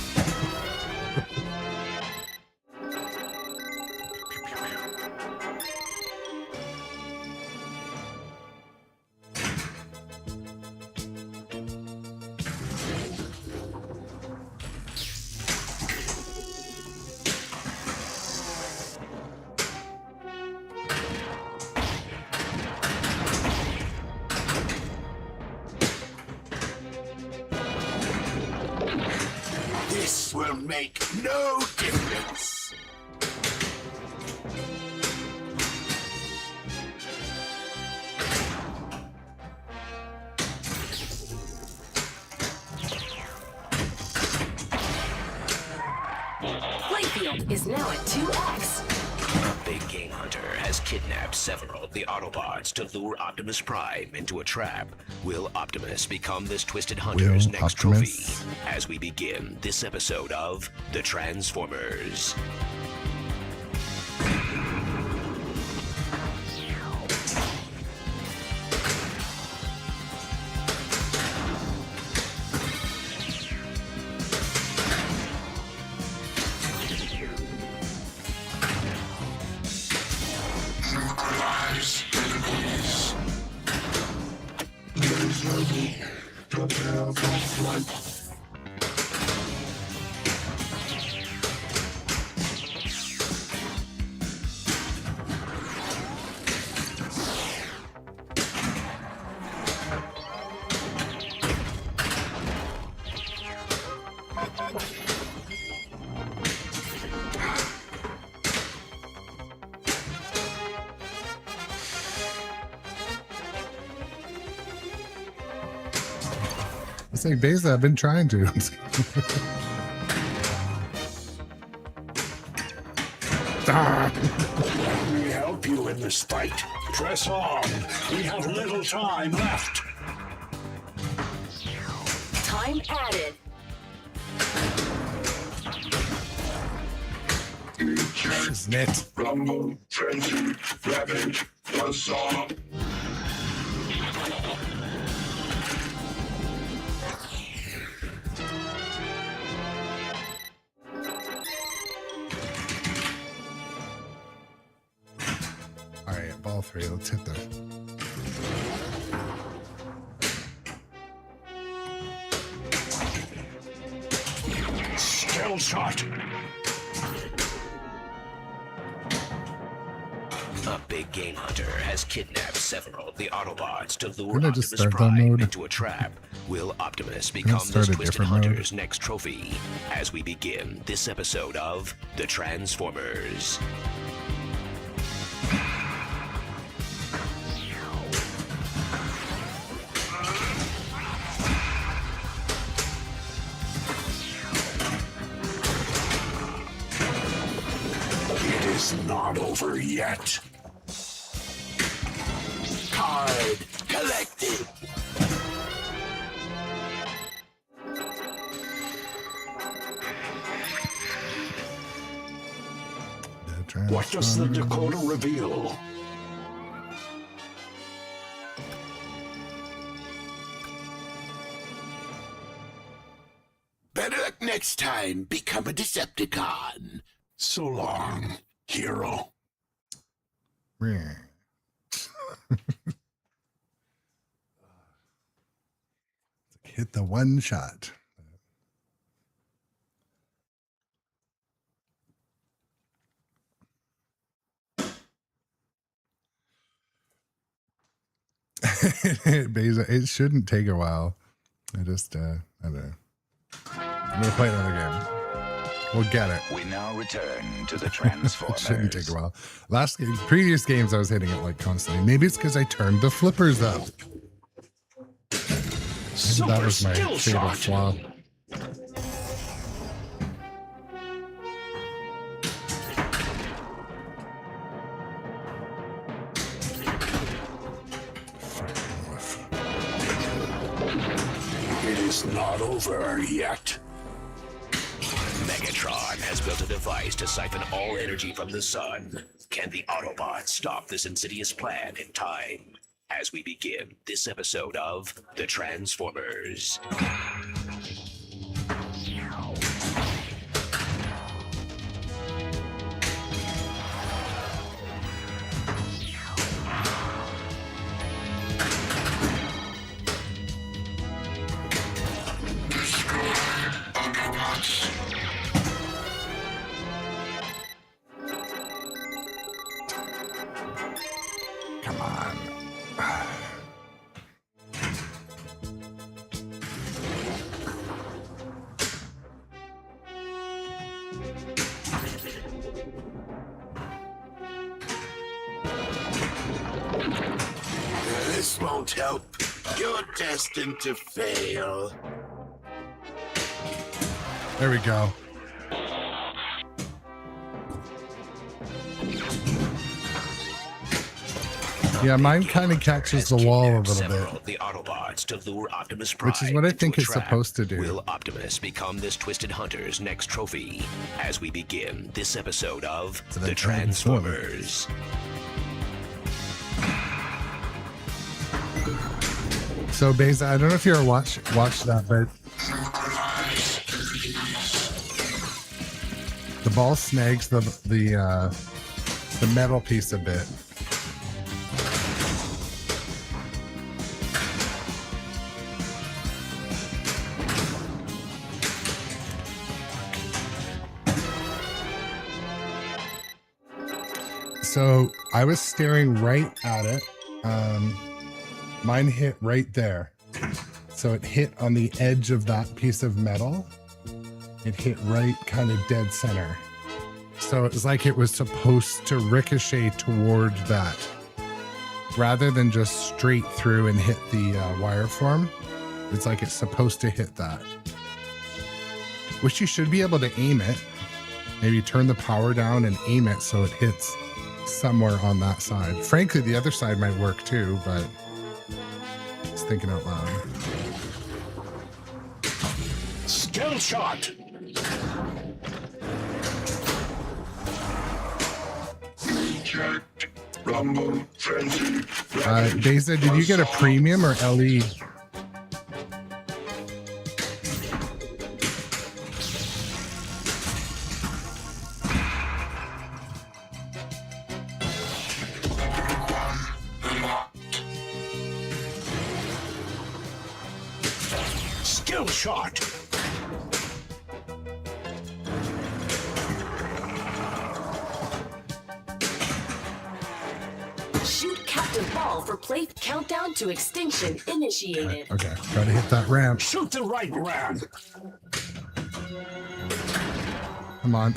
This will make no difference. Playfield is now at 2x. A big game hunter has kidnapped several of the Autobots to lure Optimus Prime into a trap. Will Optimus become this Twisted Hunter's Will next Optimus? trophy? As we begin this episode of The Transformers. Neutralize enemies. Use ready. Prepare for flight. It's like, Beza, I've been trying to. Ah. Let me help you in this fight. Press on. We have little time left. Time added. Isn't it? Rumble, frenzy, ravage, buzzsaw. All right, ball three. Let's hit the. Skill shot. A big game hunter has kidnapped several of the Autobots to lure Didn't I just Optimus start that Prime mode? into a trap. Will Optimus become start this a Twisted different mode? Hunter's next trophy? As we begin this episode of The Transformers. It is not over yet. Card collected. What does the Dakota reveal? Better luck next time. Become a Decepticon. So long, hero. Hit the one shot. Beza, it shouldn't take a while. I just, I don't know. I'm gonna play another game. We'll get it. We now return to the It Transformers. shouldn't take a while. Previous games, I was hitting it like constantly. Maybe it's because I turned the flippers up. Super That was my skill fatal shot. flaw. It is not over yet. Megatron has built a device to siphon all energy from the sun. Can the Autobots stop this insidious plan in time? As we begin this episode of The Transformers. Come on. This won't help. You're destined to fail. There we go. Yeah, mine kind of catches the wall a little Several bit. of the Autobots to lure Optimus Prime Which is what I into think a it's trap. supposed to do. Will Optimus become this Twisted Hunter's next trophy? As we begin this episode of The Transformers. So, Beza, I don't know if you ever watch that, but the ball snags the metal piece a bit. So I was staring right at it. Mine hit right there. So it hit on the edge of that piece of metal. It hit right kind of dead center. So it was like it was supposed to ricochet toward that. Rather than just straight through and hit the wire form. It's like it's supposed to hit that. Which you should be able to aim it. Maybe turn the power down and aim it so it hits somewhere on that side. Frankly, the other side might work too, but just thinking out loud. Skill shot. Reject. Rumble. Frenzy. Beza, did you get a premium or LE? Skill shot. Shoot captive ball for play countdown to extinction initiated. Okay, gotta hit that ramp. Shoot the right ramp. Come on.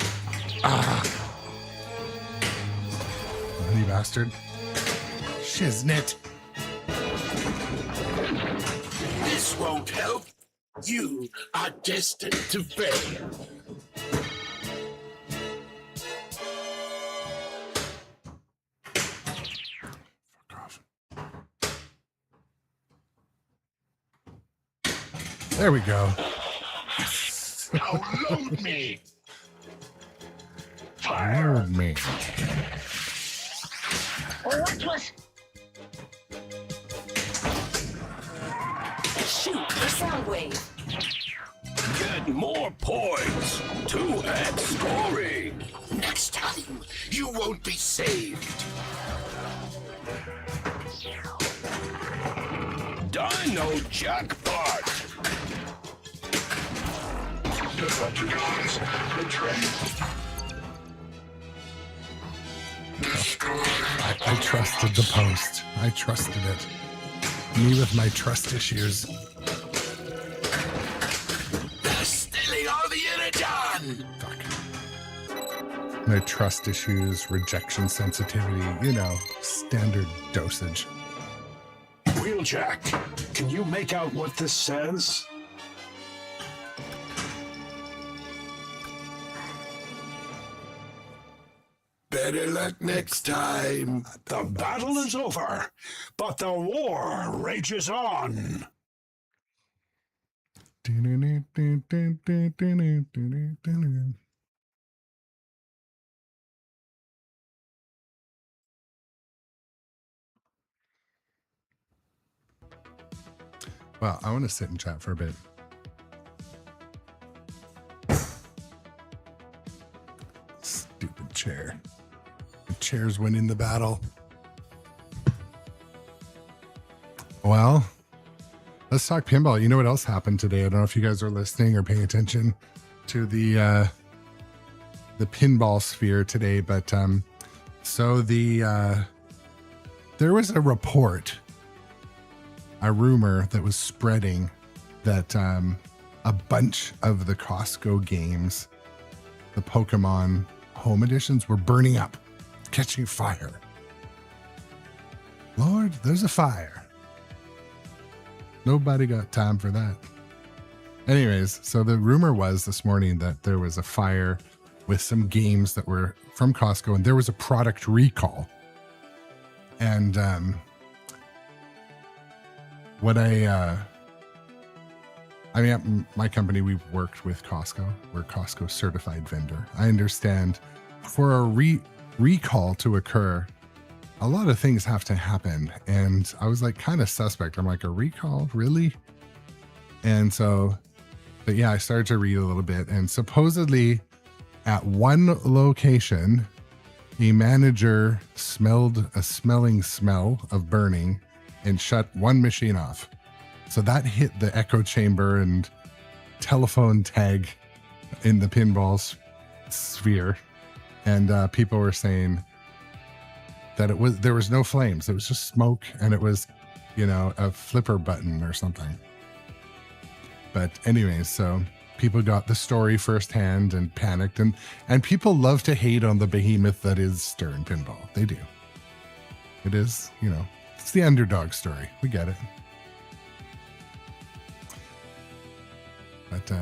Ah. You bastard. Shiznit. This won't help. You are destined to fail. There we go. Now load me. Load me. Shoot the sound wave. Get more points. 2x scoring. Next time, you won't be saved. Dino jackpot. Decepticons, the train. I trusted the post. I trusted it. Me with my trust issues. They're stealing all the energon. Fuck. My trust issues, rejection sensitivity, you know, standard dosage. Wheeljack, can you make out what this says? Better luck next time. The battle is over, but the war rages on. Well, I want to sit and chat for a bit. Stupid chair. The chair's winning the battle. Well, let's talk pinball. You know what else happened today? I don't know if you guys are listening or paying attention to the pinball sphere today, but so there was a report, a rumor that was spreading that a bunch of the Costco games, the Pokemon home editions, were burning up, catching fire. Lord, there's a fire. Nobody got time for that. Anyways, so the rumor was this morning that there was a fire with some games that were from Costco, and there was a product recall. And what I mean, my company, we've worked with Costco. We're Costco certified vendor. I understand for a recall to occur, a lot of things have to happen. And I was like kind of suspect. I'm like, a recall? Really? And so, but yeah, I started to read a little bit, and supposedly at one location, a manager smelled a smelling smell of burning and shut one machine off. So that hit the echo chamber and telephone tag in the pinball sphere. And people were saying that there was no flames. It was just smoke, and it was, you know, a flipper button or something. But anyways, so people got the story firsthand and panicked, and people love to hate on the behemoth that is Stern Pinball. They do. It is, you know, it's the underdog story. We get it. But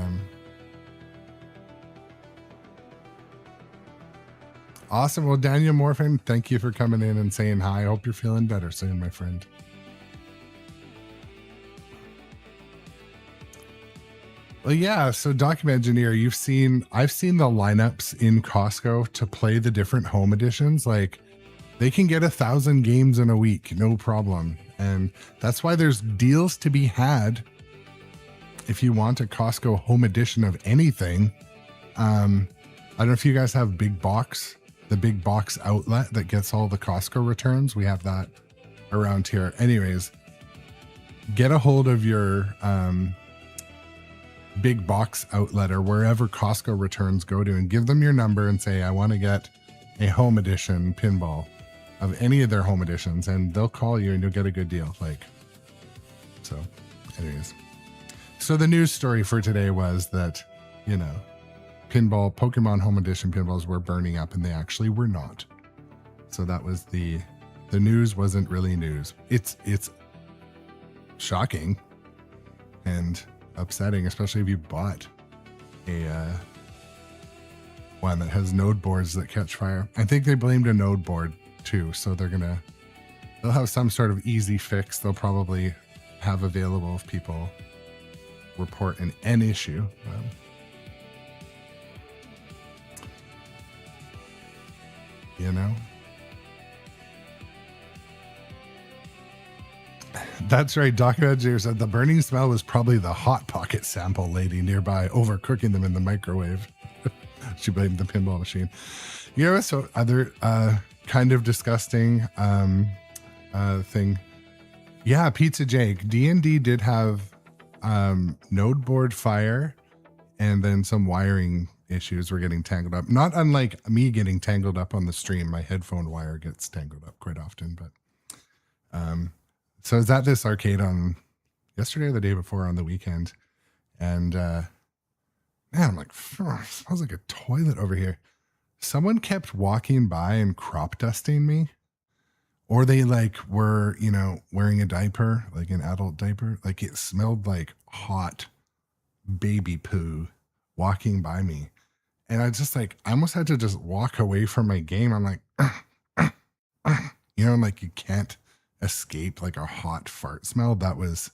awesome. Well, Daniel Morphin, thank you for coming in and saying hi. I hope you're feeling better soon, my friend. Well, yeah. So, Document Engineer, I've seen the lineups in Costco to play the different home editions. Like, they can get 1,000 games in a week, no problem. And that's why there's deals to be had if you want a Costco home edition of anything. I don't know if you guys have Big Box, the Big Box outlet that gets all the Costco returns. We have that around here. Anyways, get a hold of your Big Box outlet or wherever Costco returns go to, and give them your number and say, I want to get a home edition pinball. of any of their home editions, and they'll call you and you'll get a good deal. Like, so anyways. So the news story for today was that, you know, Pokemon Home Edition pinballs were burning up, and they actually were not. So that was the news wasn't really news. It's shocking and upsetting, especially if you bought a one that has node boards that catch fire. I think they blamed a node board too, so they'll have some sort of easy fix they'll probably have available if people report an issue. You know, that's right. Documentary said the burning smell was probably the Hot Pocket sample lady nearby overcooking them in the microwave. She blamed the pinball machine. You know, so other kind of disgusting thing. Yeah, Pizza Jake. D&D did have node board fire, and then some wiring issues were getting tangled up. Not unlike me getting tangled up on the stream. My headphone wire gets tangled up quite often. But so I was at this arcade on yesterday or the day before on the weekend, and man, I'm like, smells like a toilet over here. Someone kept walking by and crop dusting me, or they like were, you know, wearing a diaper, like an adult diaper. Like it smelled like hot baby poo walking by me. And I just like, I almost had to just walk away from my game. I'm like, you know, like you can't escape like a hot fart smell. That was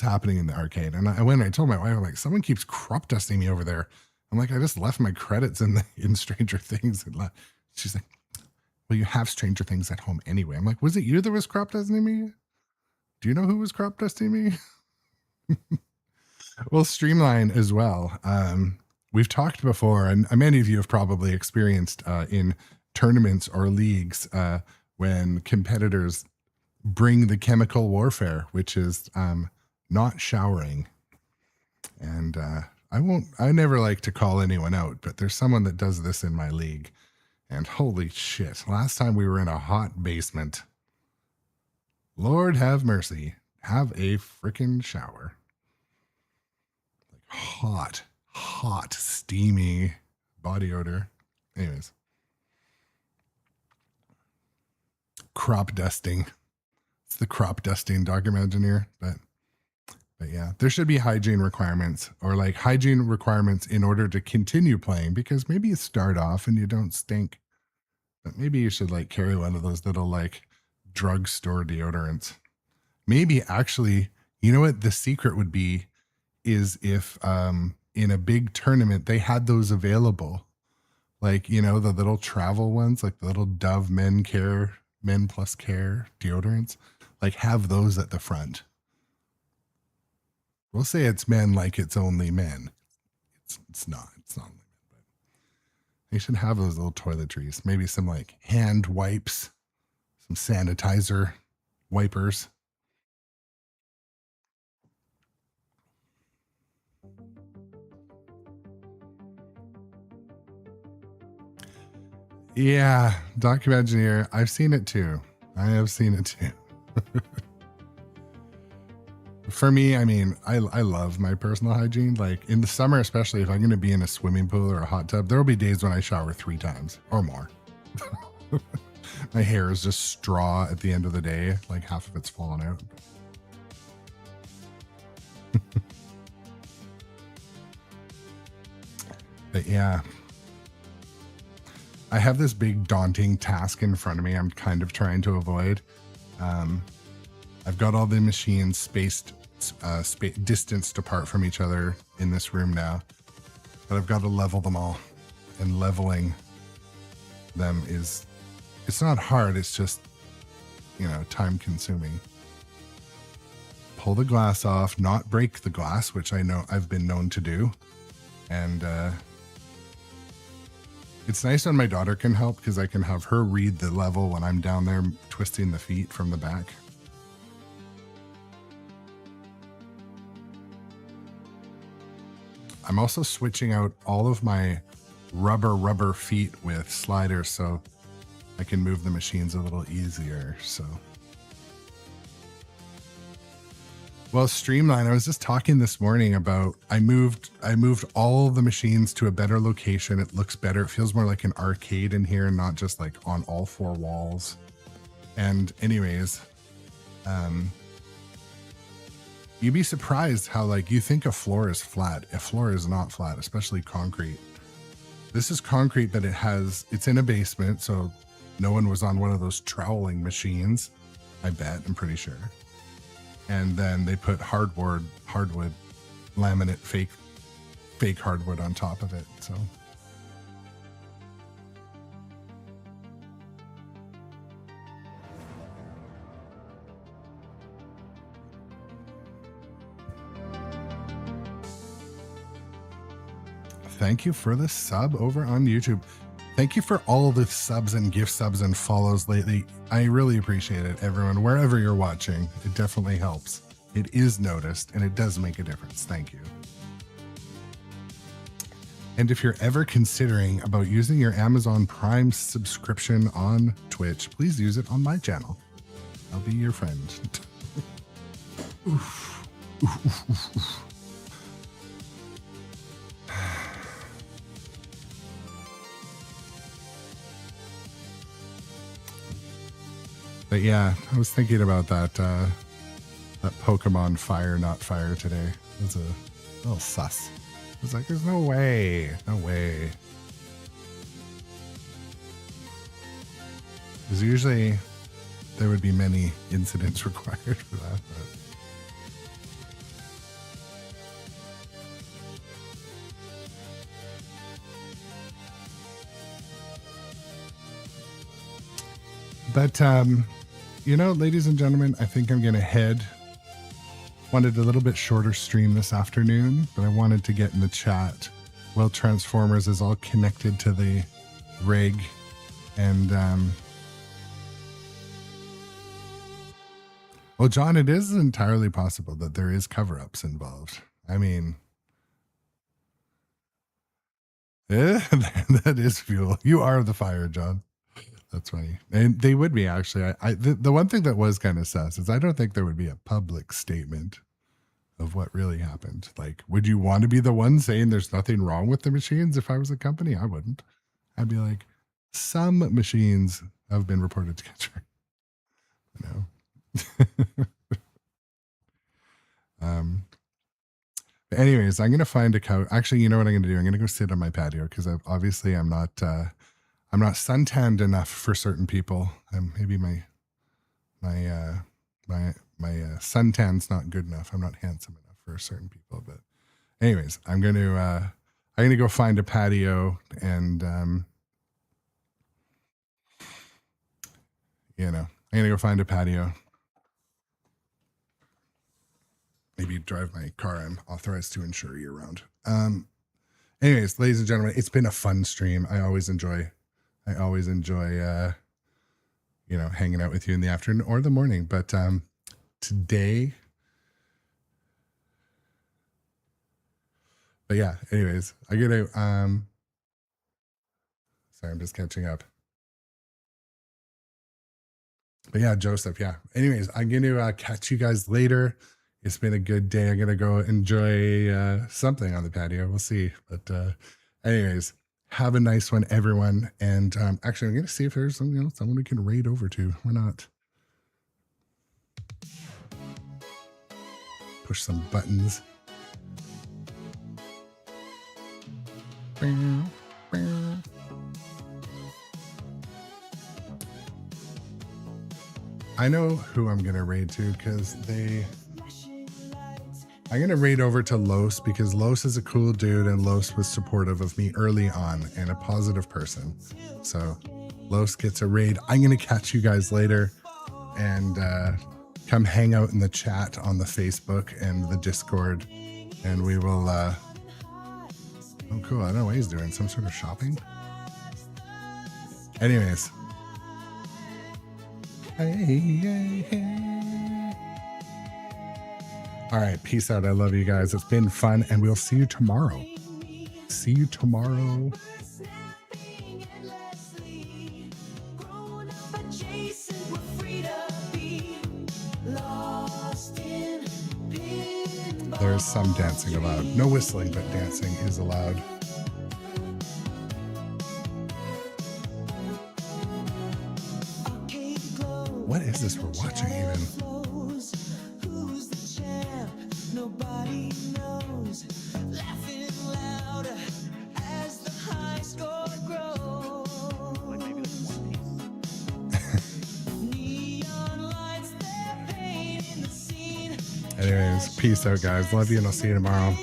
happening in the arcade. And I told my wife, I'm like, someone keeps crop dusting me over there. I'm like, I just left my credits in Stranger Things. She's like, well, you have Stranger Things at home anyway. I'm like, was it you that was crop dusting me? Do you know who was crop dusting me? Well, Streamline as well. We've talked before, and many of you have probably experienced in tournaments or leagues when competitors bring the chemical warfare, which is not showering. And I never like to call anyone out, but there's someone that does this in my league. And holy shit, last time we were in a hot basement. Lord have mercy. Have a freaking shower. Like hot, steamy body odor. Anyways. Crop dusting. It's the crop dusting Dr. Imagineer, but yeah, there should be hygiene requirements, or like hygiene requirements in order to continue playing, because maybe you start off and you don't stink, but maybe you should like carry one of those little like drugstore deodorants. Maybe actually, you know what the secret would be is if in a big tournament they had those available, like, you know, the little travel ones, like the little Dove Men Plus Care deodorants, like have those at the front. We'll say it's men like it's only men. It's not only men, but they should have those little toiletries. Maybe some like hand wipes, some sanitizer wipers. Yeah, Doc Imagineer, I've seen it too. I have seen it too. For me, I mean, I love my personal hygiene. Like in the summer, especially if I'm going to be in a swimming pool or a hot tub, there will be days when I shower 3 times or more. My hair is just straw at the end of the day. Like half of it's fallen out. But yeah, I have this big daunting task in front of me. I'm kind of trying to avoid. I've got all the machines distanced apart from each other in this room now, but I've got to level them all, and leveling them it's not hard. It's just, you know, time consuming. Pull the glass off, not break the glass, which I know I've been known to do. And, it's nice when my daughter can help, because I can have her read the level when I'm down there twisting the feet from the back. I'm also switching out all of my rubber feet with sliders. So I can move the machines a little easier. So, well, Streamline, I was just talking this morning about I moved all the machines to a better location. It looks better. It feels more like an arcade in here and not just like on all four walls. And anyways, you'd be surprised how like you think a floor is flat. A floor is not flat, especially concrete. This is concrete, but it's in a basement, so no one was on one of those troweling machines. I bet, I'm pretty sure. And then they put hardwood laminate, fake hardwood on top of it. So thank you for the sub over on YouTube. Thank you for all the subs and gift subs and follows lately. I really appreciate it, everyone. Wherever you're watching, it definitely helps. It is noticed and it does make a difference. Thank you. And if you're ever considering about using your Amazon Prime subscription on Twitch, please use it on my channel. I'll be your friend. Oof. Oof, oof, oof, oof. But yeah, I was thinking about that Pokemon Fire Not Fire today. It was a little sus. I was like, there's no way. No way. Because usually there would be many incidents required for that. But you know, ladies and gentlemen, I think I'm going to head. Wanted a little bit shorter stream this afternoon, but I wanted to get in the chat. Well, Transformers is all connected to the rig. And, well, John, it is entirely possible that there is cover-ups involved. I mean, that is fuel. You are the fire, John. That's funny. And they would be, actually. The one thing that was kind of sus is I don't think there would be a public statement of what really happened. Like, would you want to be the one saying there's nothing wrong with the machines? If I was a company, I wouldn't. I'd be like, some machines have been reported to get No. But anyways, I'm going to find a couch. Actually, you know what I'm going to do? I'm going to go sit on my patio because obviously I'm not suntanned enough for certain people. Maybe my suntan's not good enough. I'm not handsome enough for certain people. But anyways, I'm gonna go find a patio and I'm gonna go find a patio. Maybe drive my car. I'm authorized to insure year round. Anyways, ladies and gentlemen, it's been a fun stream. I always enjoy hanging out with you in the afternoon or the morning. But today, but yeah, anyways, I gotta sorry, I'm just catching up. But yeah, Joseph, yeah. Anyways, I'm gonna catch you guys later. It's been a good day. I'm gonna go enjoy something on the patio. We'll see. But anyways, have a nice one, everyone. And actually, I'm gonna see if there's someone we can raid over to. Why not? Push some buttons. I know who I'm gonna raid to because I'm going to raid over to Los because Los is a cool dude and Los was supportive of me early on and a positive person. So Los gets a raid. I'm going to catch you guys later and come hang out in the chat on the Facebook and the Discord. And we will, oh cool. I don't know what he's doing. Some sort of shopping. Anyways. Hey. All right, peace out. I love you guys. It's been fun, and we'll see you tomorrow. See you tomorrow. There is some dancing allowed. No whistling, but dancing is allowed. What is this we're watching even? Nobody knows. Laughing louder as the high score grows. Neon lights, they're painting the scene. Anyways, peace out, guys. Love you, and I'll see you tomorrow.